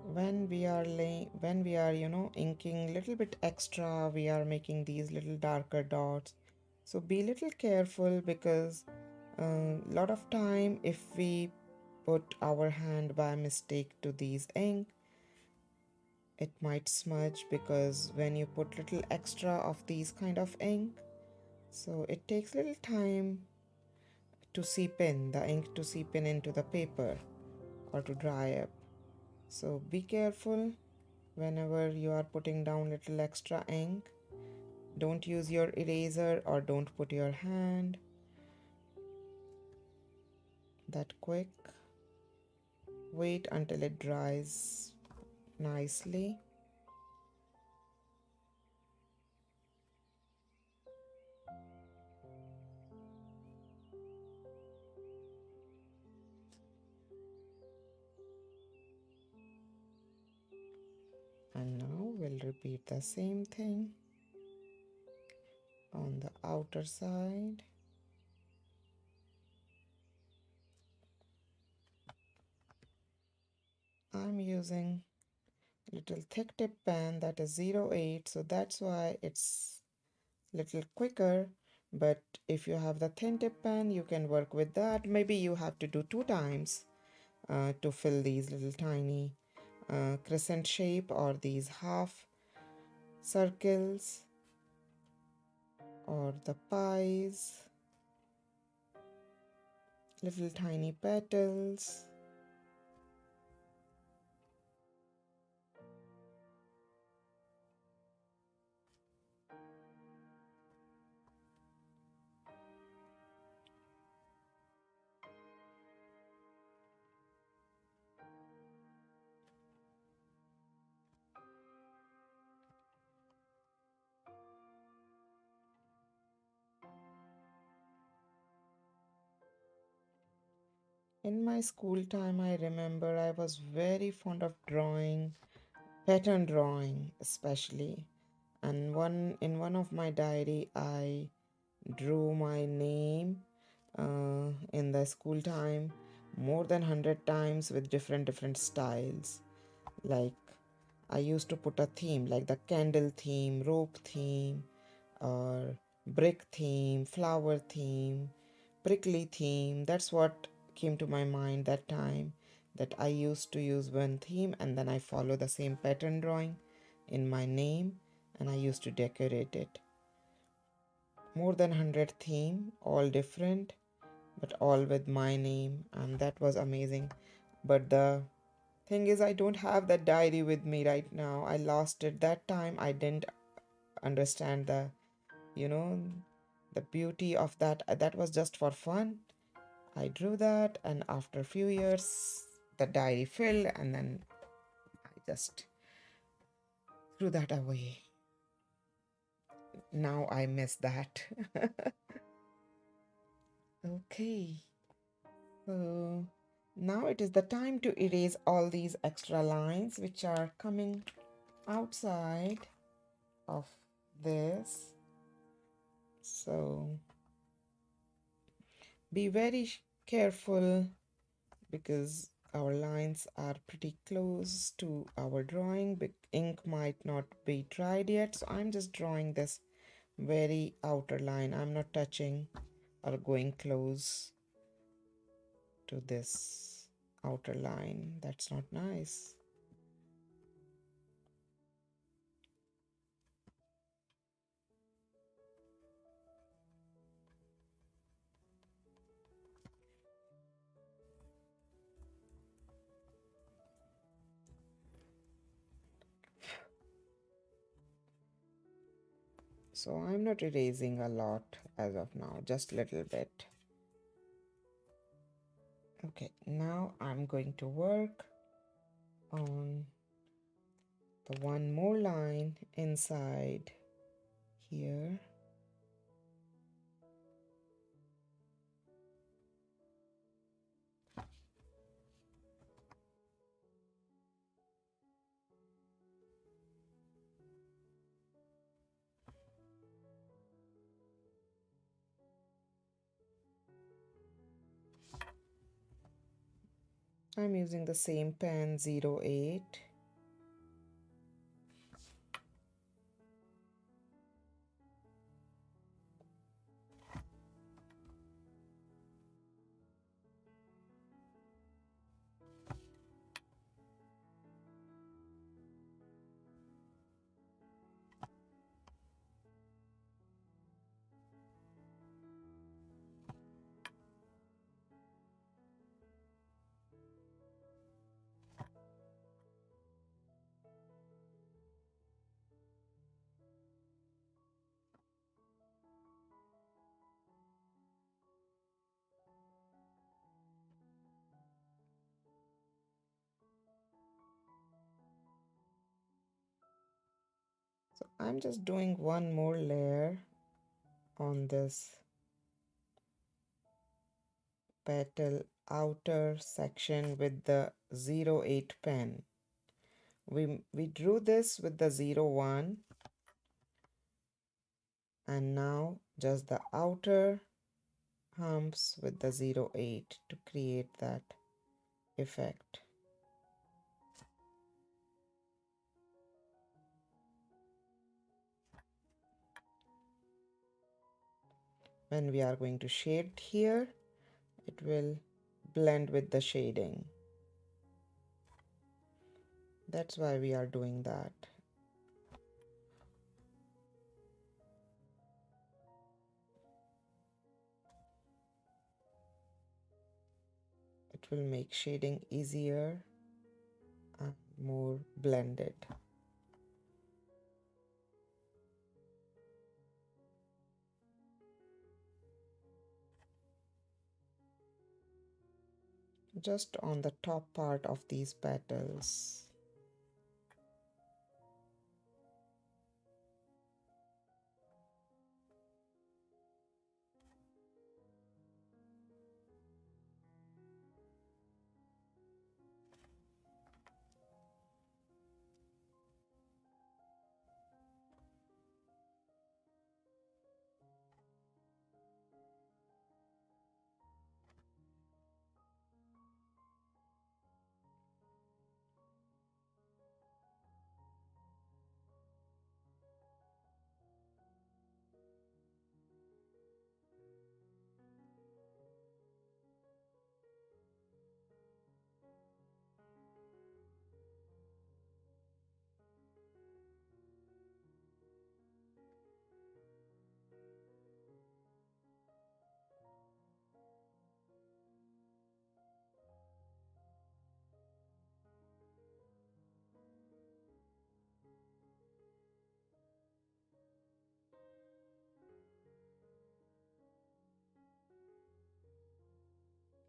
When we are inking little bit extra, we are making these little darker dots, so be little careful because a lot of time if we put our hand by mistake to these ink, it might smudge because when you put little extra of these kind of ink, so it takes little time to seep in the ink to seep in into the paper or to dry up. So be careful whenever you are putting down little extra ink. Don't use your eraser or don't put your hand that quick. Wait until it dries nicely. And now we'll repeat the same thing on the outer side. I'm using little thick tip pen that is 08, so that's why it's little quicker. But if you have the thin tip pen, you can work with that. Maybe you have to do 2 times to fill these little tiny crescent shape or these half circles or the pies, little tiny petals. In my school time, I remember I was very fond of drawing, pattern drawing especially. And one of my diary, I drew my name in the school time more than 100 times with different styles. Like I used to put a theme like the candle theme, rope theme, or brick theme, flower theme, prickly theme. That's what came to my mind that time, that I used to use one theme and then I follow the same pattern drawing in my name and I used to decorate it. More than 100 theme, all different, but all with my name, and that was amazing. But the thing is, I don't have that diary with me right now. I lost it that time. I didn't understand you know, the beauty of that. That was just for fun. I drew that, and after a few years, the diary filled, and then I just threw that away. Now I miss that. Okay, so now it is the time to erase all these extra lines which are coming outside of this. So be very careful because our lines are pretty close to our drawing, but ink might not be dried yet. So I'm just drawing this very outer line. I'm not touching or going close to this outer line. That's not nice. So I'm not erasing a lot as of now, just a little bit. Okay, now I'm going to work on the one more line inside here. I'm using the same pen 08. So I'm just doing one more layer on this petal outer section with the 08 pen. We drew this with the 01, and now just the outer humps with the 08 to create that effect. When we are going to shade here, it will blend with the shading. That's why we are doing that. It will make shading easier and more blended. Just on the top part of these petals.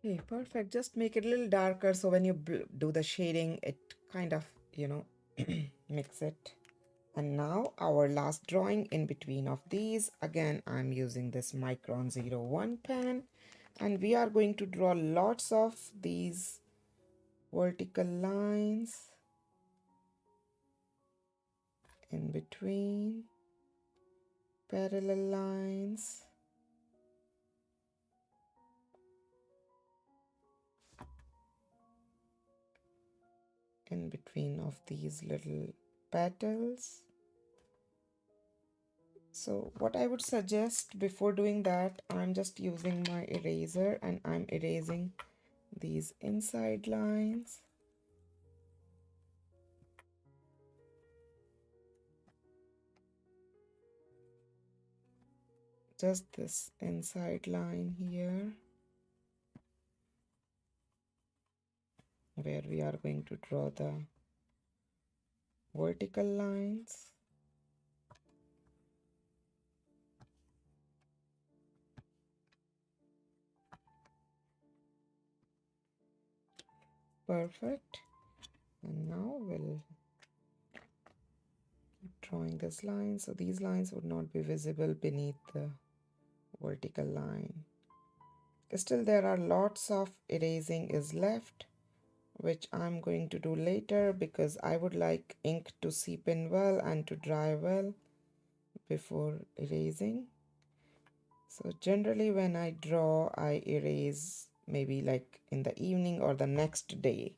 Okay, perfect. Just make it a little darker so when you do the shading, it kind of, mix it. And now our last drawing in between of these. Again, I'm using this Micron 01 pen, and we are going to draw lots of these vertical lines in between, parallel lines, in between of these little petals. So what I would suggest before doing that, I'm just using my eraser and I'm erasing these inside lines. Just this inside line here, where we are going to draw the vertical lines. Perfect. And now we'll keep drawing this line. So these lines would not be visible beneath the vertical line. Still, there are lots of erasing is left, which I'm going to do later because I would like ink to seep in well and to dry well before erasing. So generally when I draw, I erase maybe like in the evening or the next day.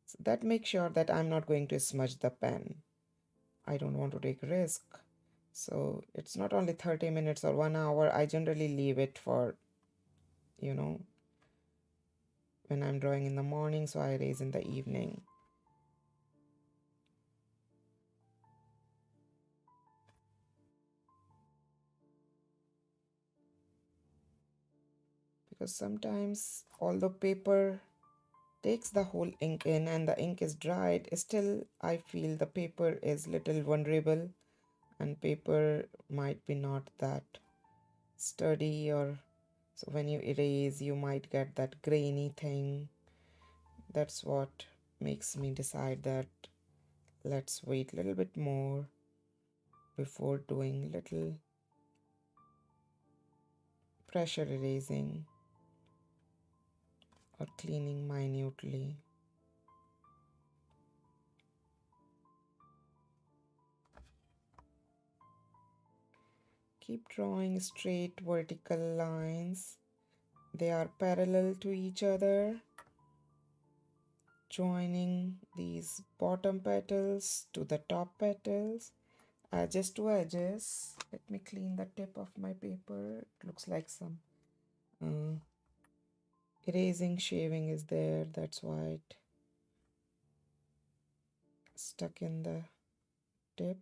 So that makes sure that I'm not going to smudge the pen. I don't want to take risk. So it's not only 30 minutes or 1 hour. I generally leave it for, you know, when I'm drawing in the morning, so I erase in the evening. Because sometimes, although paper takes the whole ink in and the ink is dried, still I feel the paper is little vulnerable and paper might be not that sturdy, or so when you erase you might get that grainy thing. That's what makes me decide that let's wait a little bit more before doing little pressure erasing or cleaning minutely. Keep drawing straight vertical lines. They are parallel to each other, joining these bottom petals to the top petals, edges to edges. Let me clean the tip of my paper. It looks like some erasing shaving is there. That's why it stuck in the tip.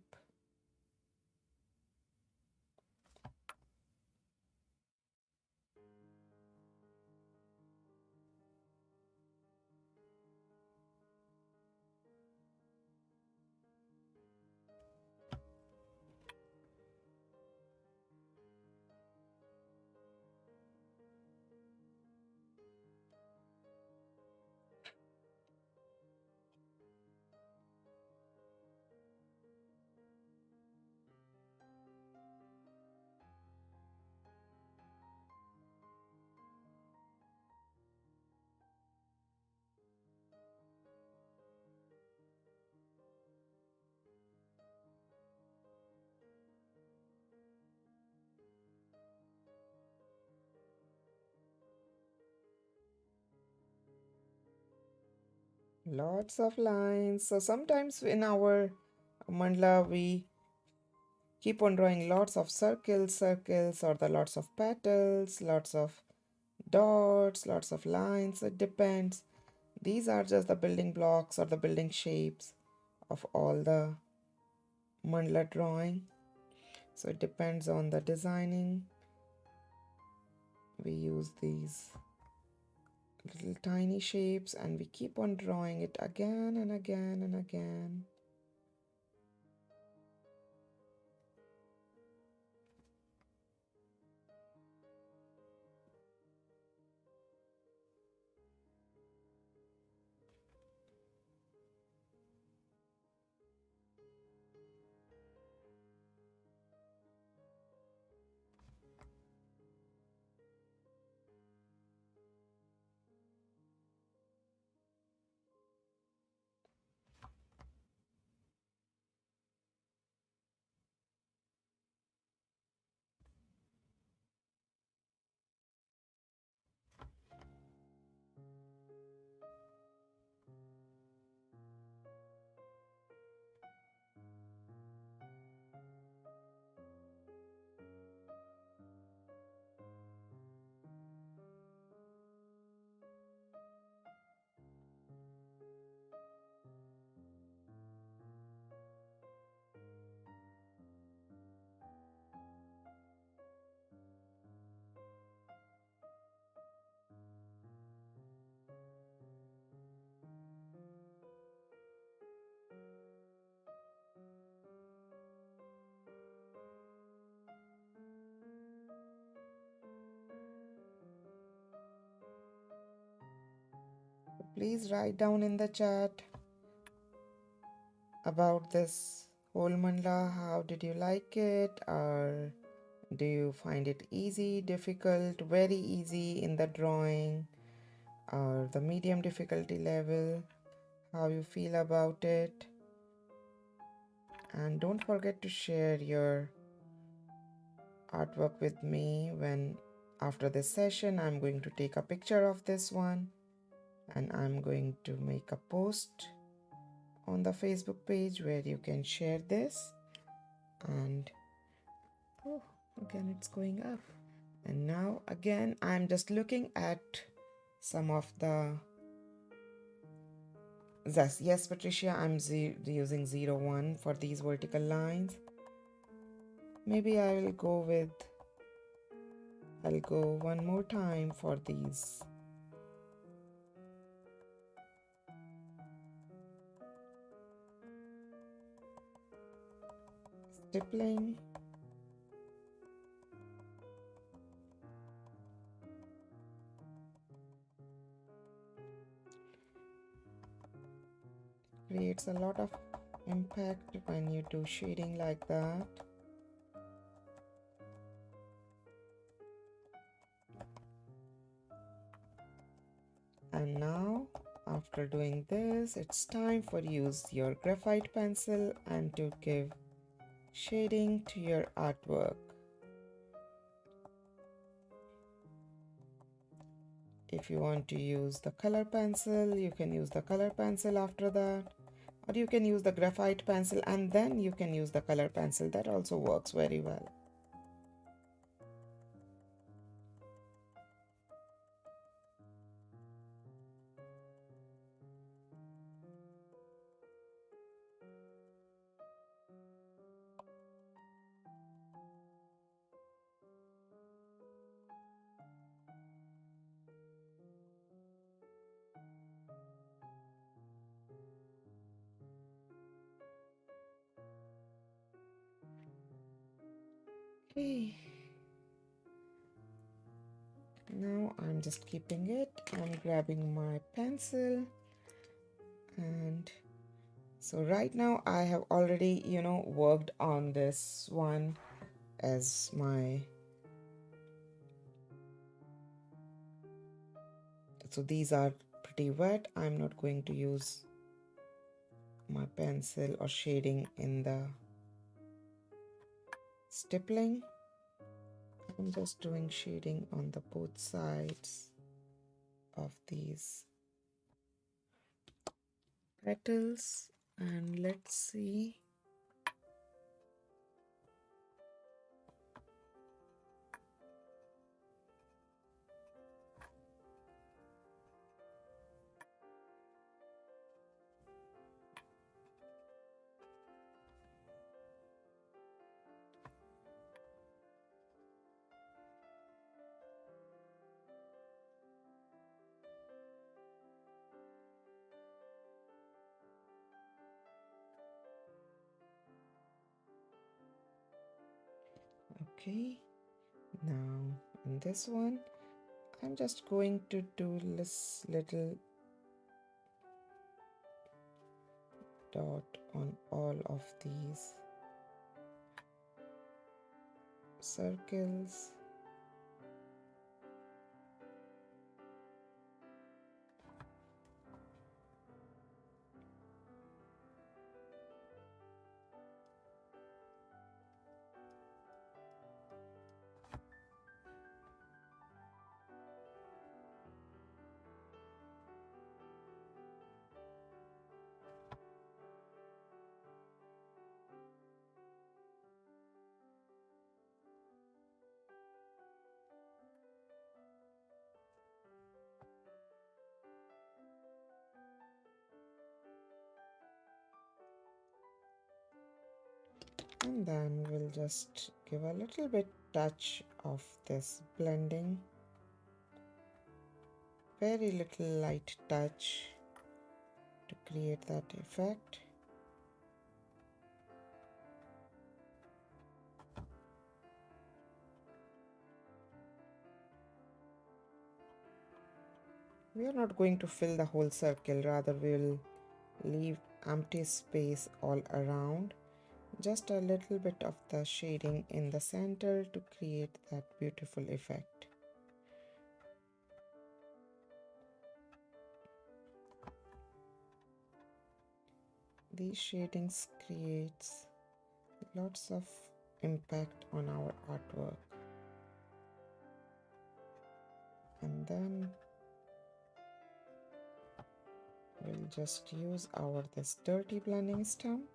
Lots of lines. So sometimes in our mandala we keep on drawing lots of circles, or the lots of petals, lots of dots, lots of lines. It depends. These are just the building blocks or the building shapes of all the mandala drawing. So it depends on the designing. We use these little tiny shapes and we keep on drawing it again and again and again. please write down in the chat about this whole mandala. How did you like it? Or do you find it easy, difficult, very easy in the drawing, or the medium difficulty level? How you feel about it? And don't forget to share your artwork with me. When after this session, I'm going to take a picture of this one and I'm going to make a post on the Facebook page where you can share this. And oh, again it's going up. And now again I'm just looking at some of the yes Patricia, I'm using 01 for these vertical lines. Maybe I'll go one more time for these. Stippling. Creates a lot of impact when you do shading like that. And now after doing this, it's time for use your graphite pencil and to give shading to your artwork. If you want to use the color pencil, you can use the color pencil after that, or you can use the graphite pencil and then you can use the color pencil. That also works very well. Okay. Now I'm just keeping it. I'm grabbing my pencil, and so right now I have already, worked on this one as my, so these are pretty wet. I'm not going to use my pencil or shading in the stippling. I'm just doing shading on the both sides of these petals, and let's see. Okay, now in this one I'm just going to do this little dot on all of these circles. And then we'll just give a little bit touch of this blending, very little light touch to create that effect. We are not going to fill the whole circle, rather we will leave empty space all around. Just a little bit of the shading in the center to create that beautiful effect. These shadings creates lots of impact on our artwork. And then we'll just use this dirty blending stump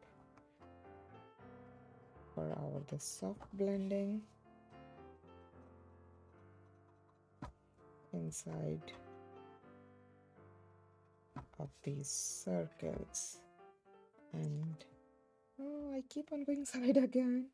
for this soft blending inside of these circles. And oh, I keep on going side again.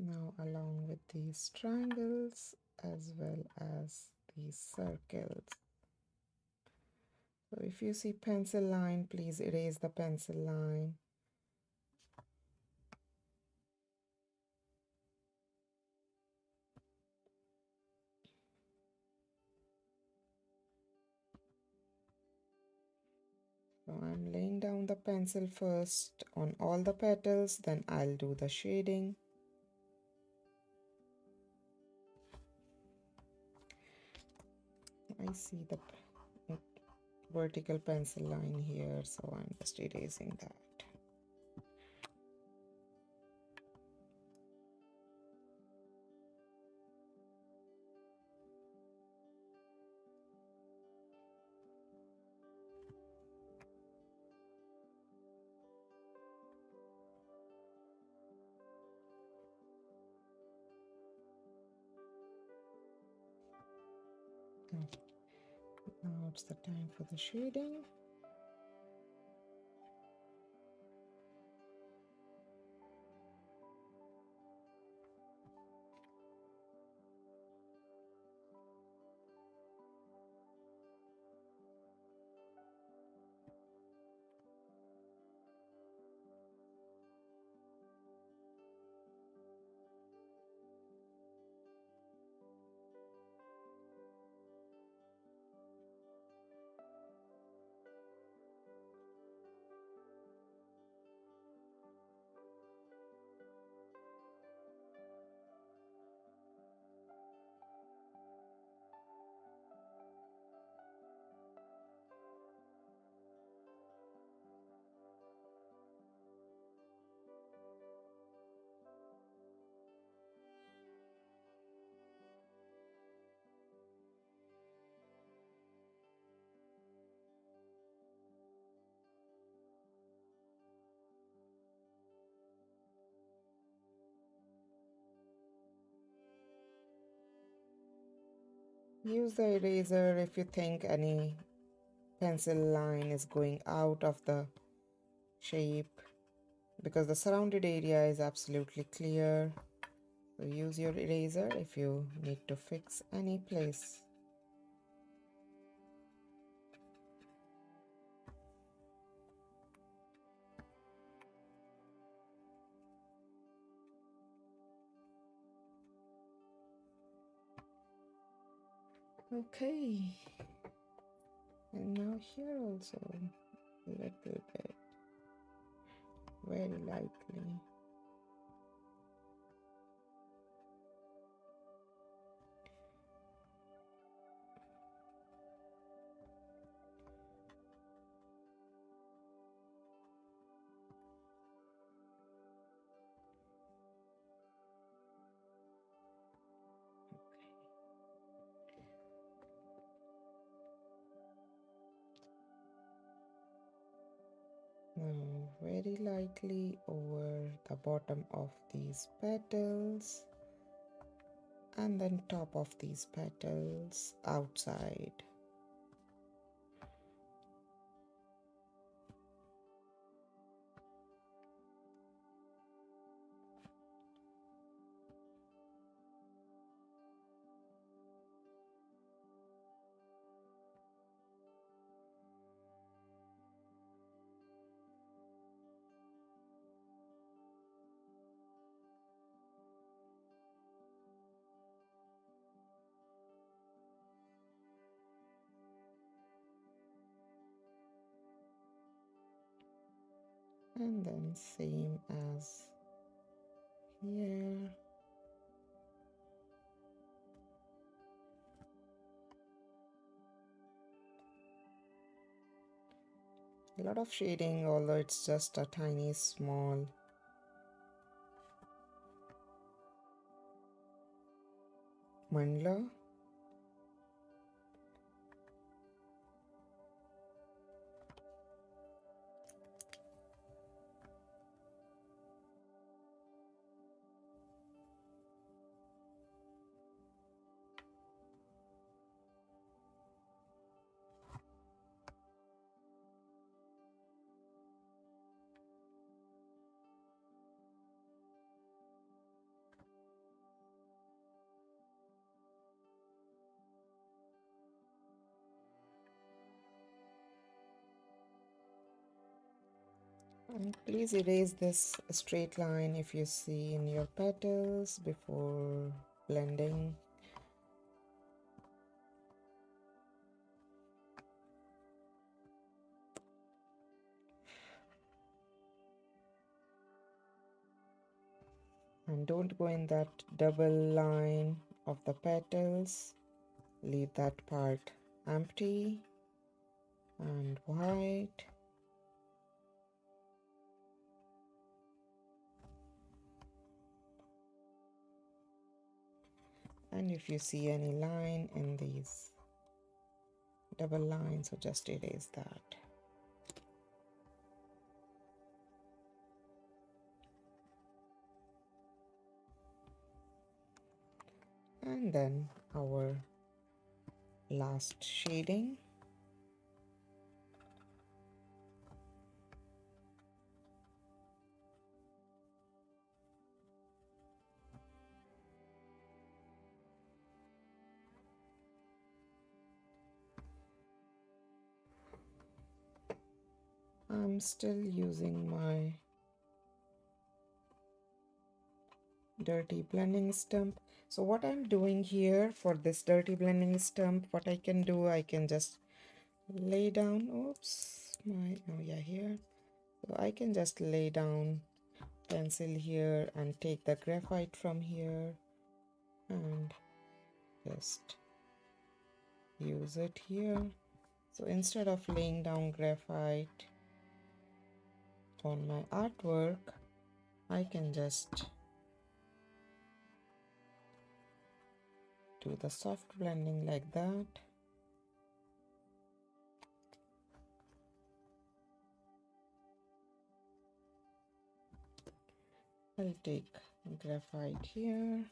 Now along with these triangles as well as these circles. So if you see pencil line, please erase the pencil line. So I'm laying down the pencil first on all the petals, then I'll do the shading. I see the vertical pencil line here, so I'm just erasing that. Now it's the time for the shading. Use the eraser if you think any pencil line is going out of the shape, because the surrounded area is absolutely clear. So use your eraser if you need to fix any place. Okay, and now here also a little bit, very lightly. Now very lightly over the bottom of these petals and then top of these petals outside. And then same as here. A lot of shading, although it's just a tiny small mandala. And please erase this straight line if you see in your petals before blending. And don't go in that double line of the petals. Leave that part empty and white. And if you see any line in these double lines, so just erase that. And then our last shading. I'm still using my dirty blending stump. So what I'm doing here for this dirty blending stump, what I can do, I can just lay down, oops, oh yeah, here. So I can just lay down pencil here and take the graphite from here and just use it here. So instead of laying down graphite on my artwork, I can just do the soft blending like that. I'll take graphite here.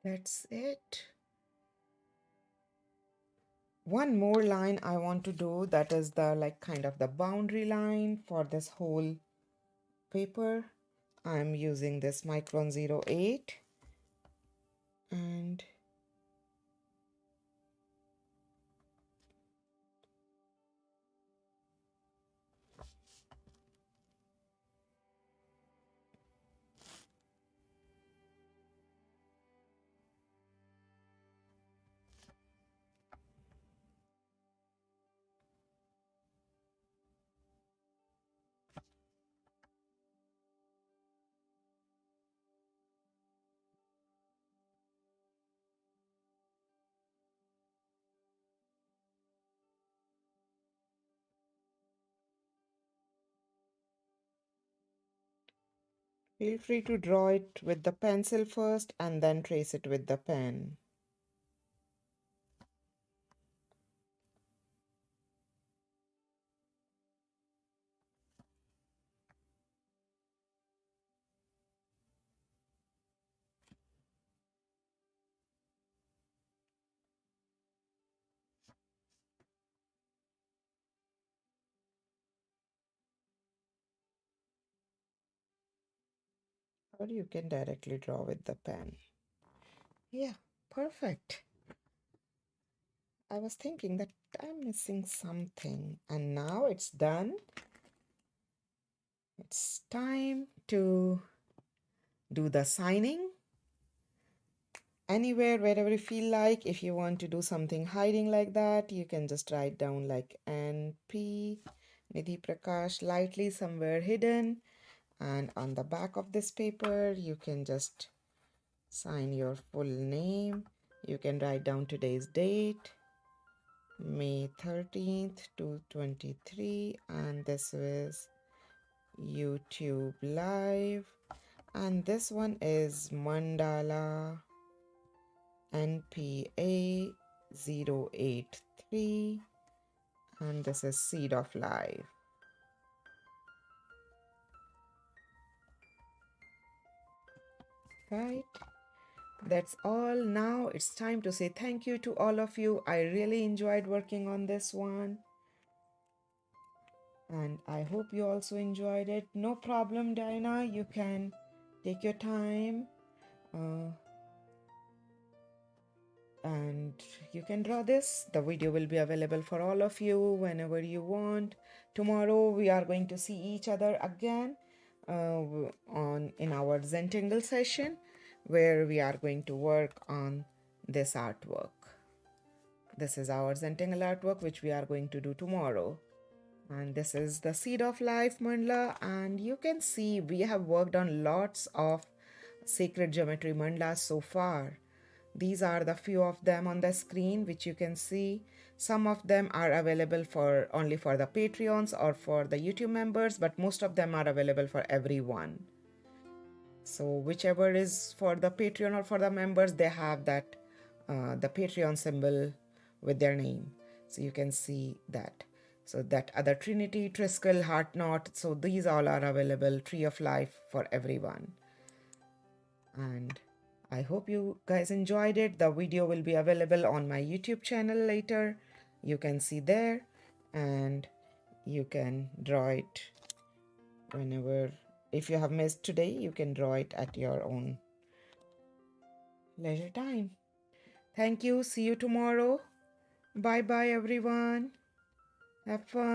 That's it. One more line I want to do, that is the like kind of the boundary line for this whole paper. I'm using this Micron 08 and Feel free to draw it with the pencil first and then trace it with the pen. Or you can directly draw with the pen. Yeah, perfect. I was thinking that I'm missing something, and now it's done. It's time to do the signing. Anywhere, wherever you feel like. If you want to do something hiding like that, you can just write down like NP, Nidhi Prakash, lightly somewhere hidden. And on the back of this paper, you can just sign your full name. You can write down today's date, May 13th, 2023, and this was YouTube Live. And this one is Mandala NPA 083, and this is Seed of Life. Right? That's all. Now it's time to say thank you to all of you. I really enjoyed working on this one, and I hope you also enjoyed it. No problem, Diana. You can take your time. Uh, and you can draw this. The video will be available for all of you whenever you want. Tomorrow we are going to see each other again on in our Zentangle session, where we are going to work on this artwork. This is our Zentangle artwork which we are going to do tomorrow. And this is the Seed of Life mandala, and you can see we have worked on lots of sacred geometry mandalas so far. These are the few of them on the screen which you can see. Some of them are available for only for the Patreons or for the YouTube members, but most of them are available for everyone. So whichever is for the Patreon or for the members, they have that the Patreon symbol with their name. So you can see that. So that other Trinity, Triskel, Heart Knot. So these all are available, Tree of Life for everyone. And I hope you guys enjoyed it. The video will be available on my YouTube channel later. You can see there, and you can draw it whenever. If you have missed today, you can draw it at your own leisure time. Thank you. See you tomorrow. Bye bye, everyone. Have fun.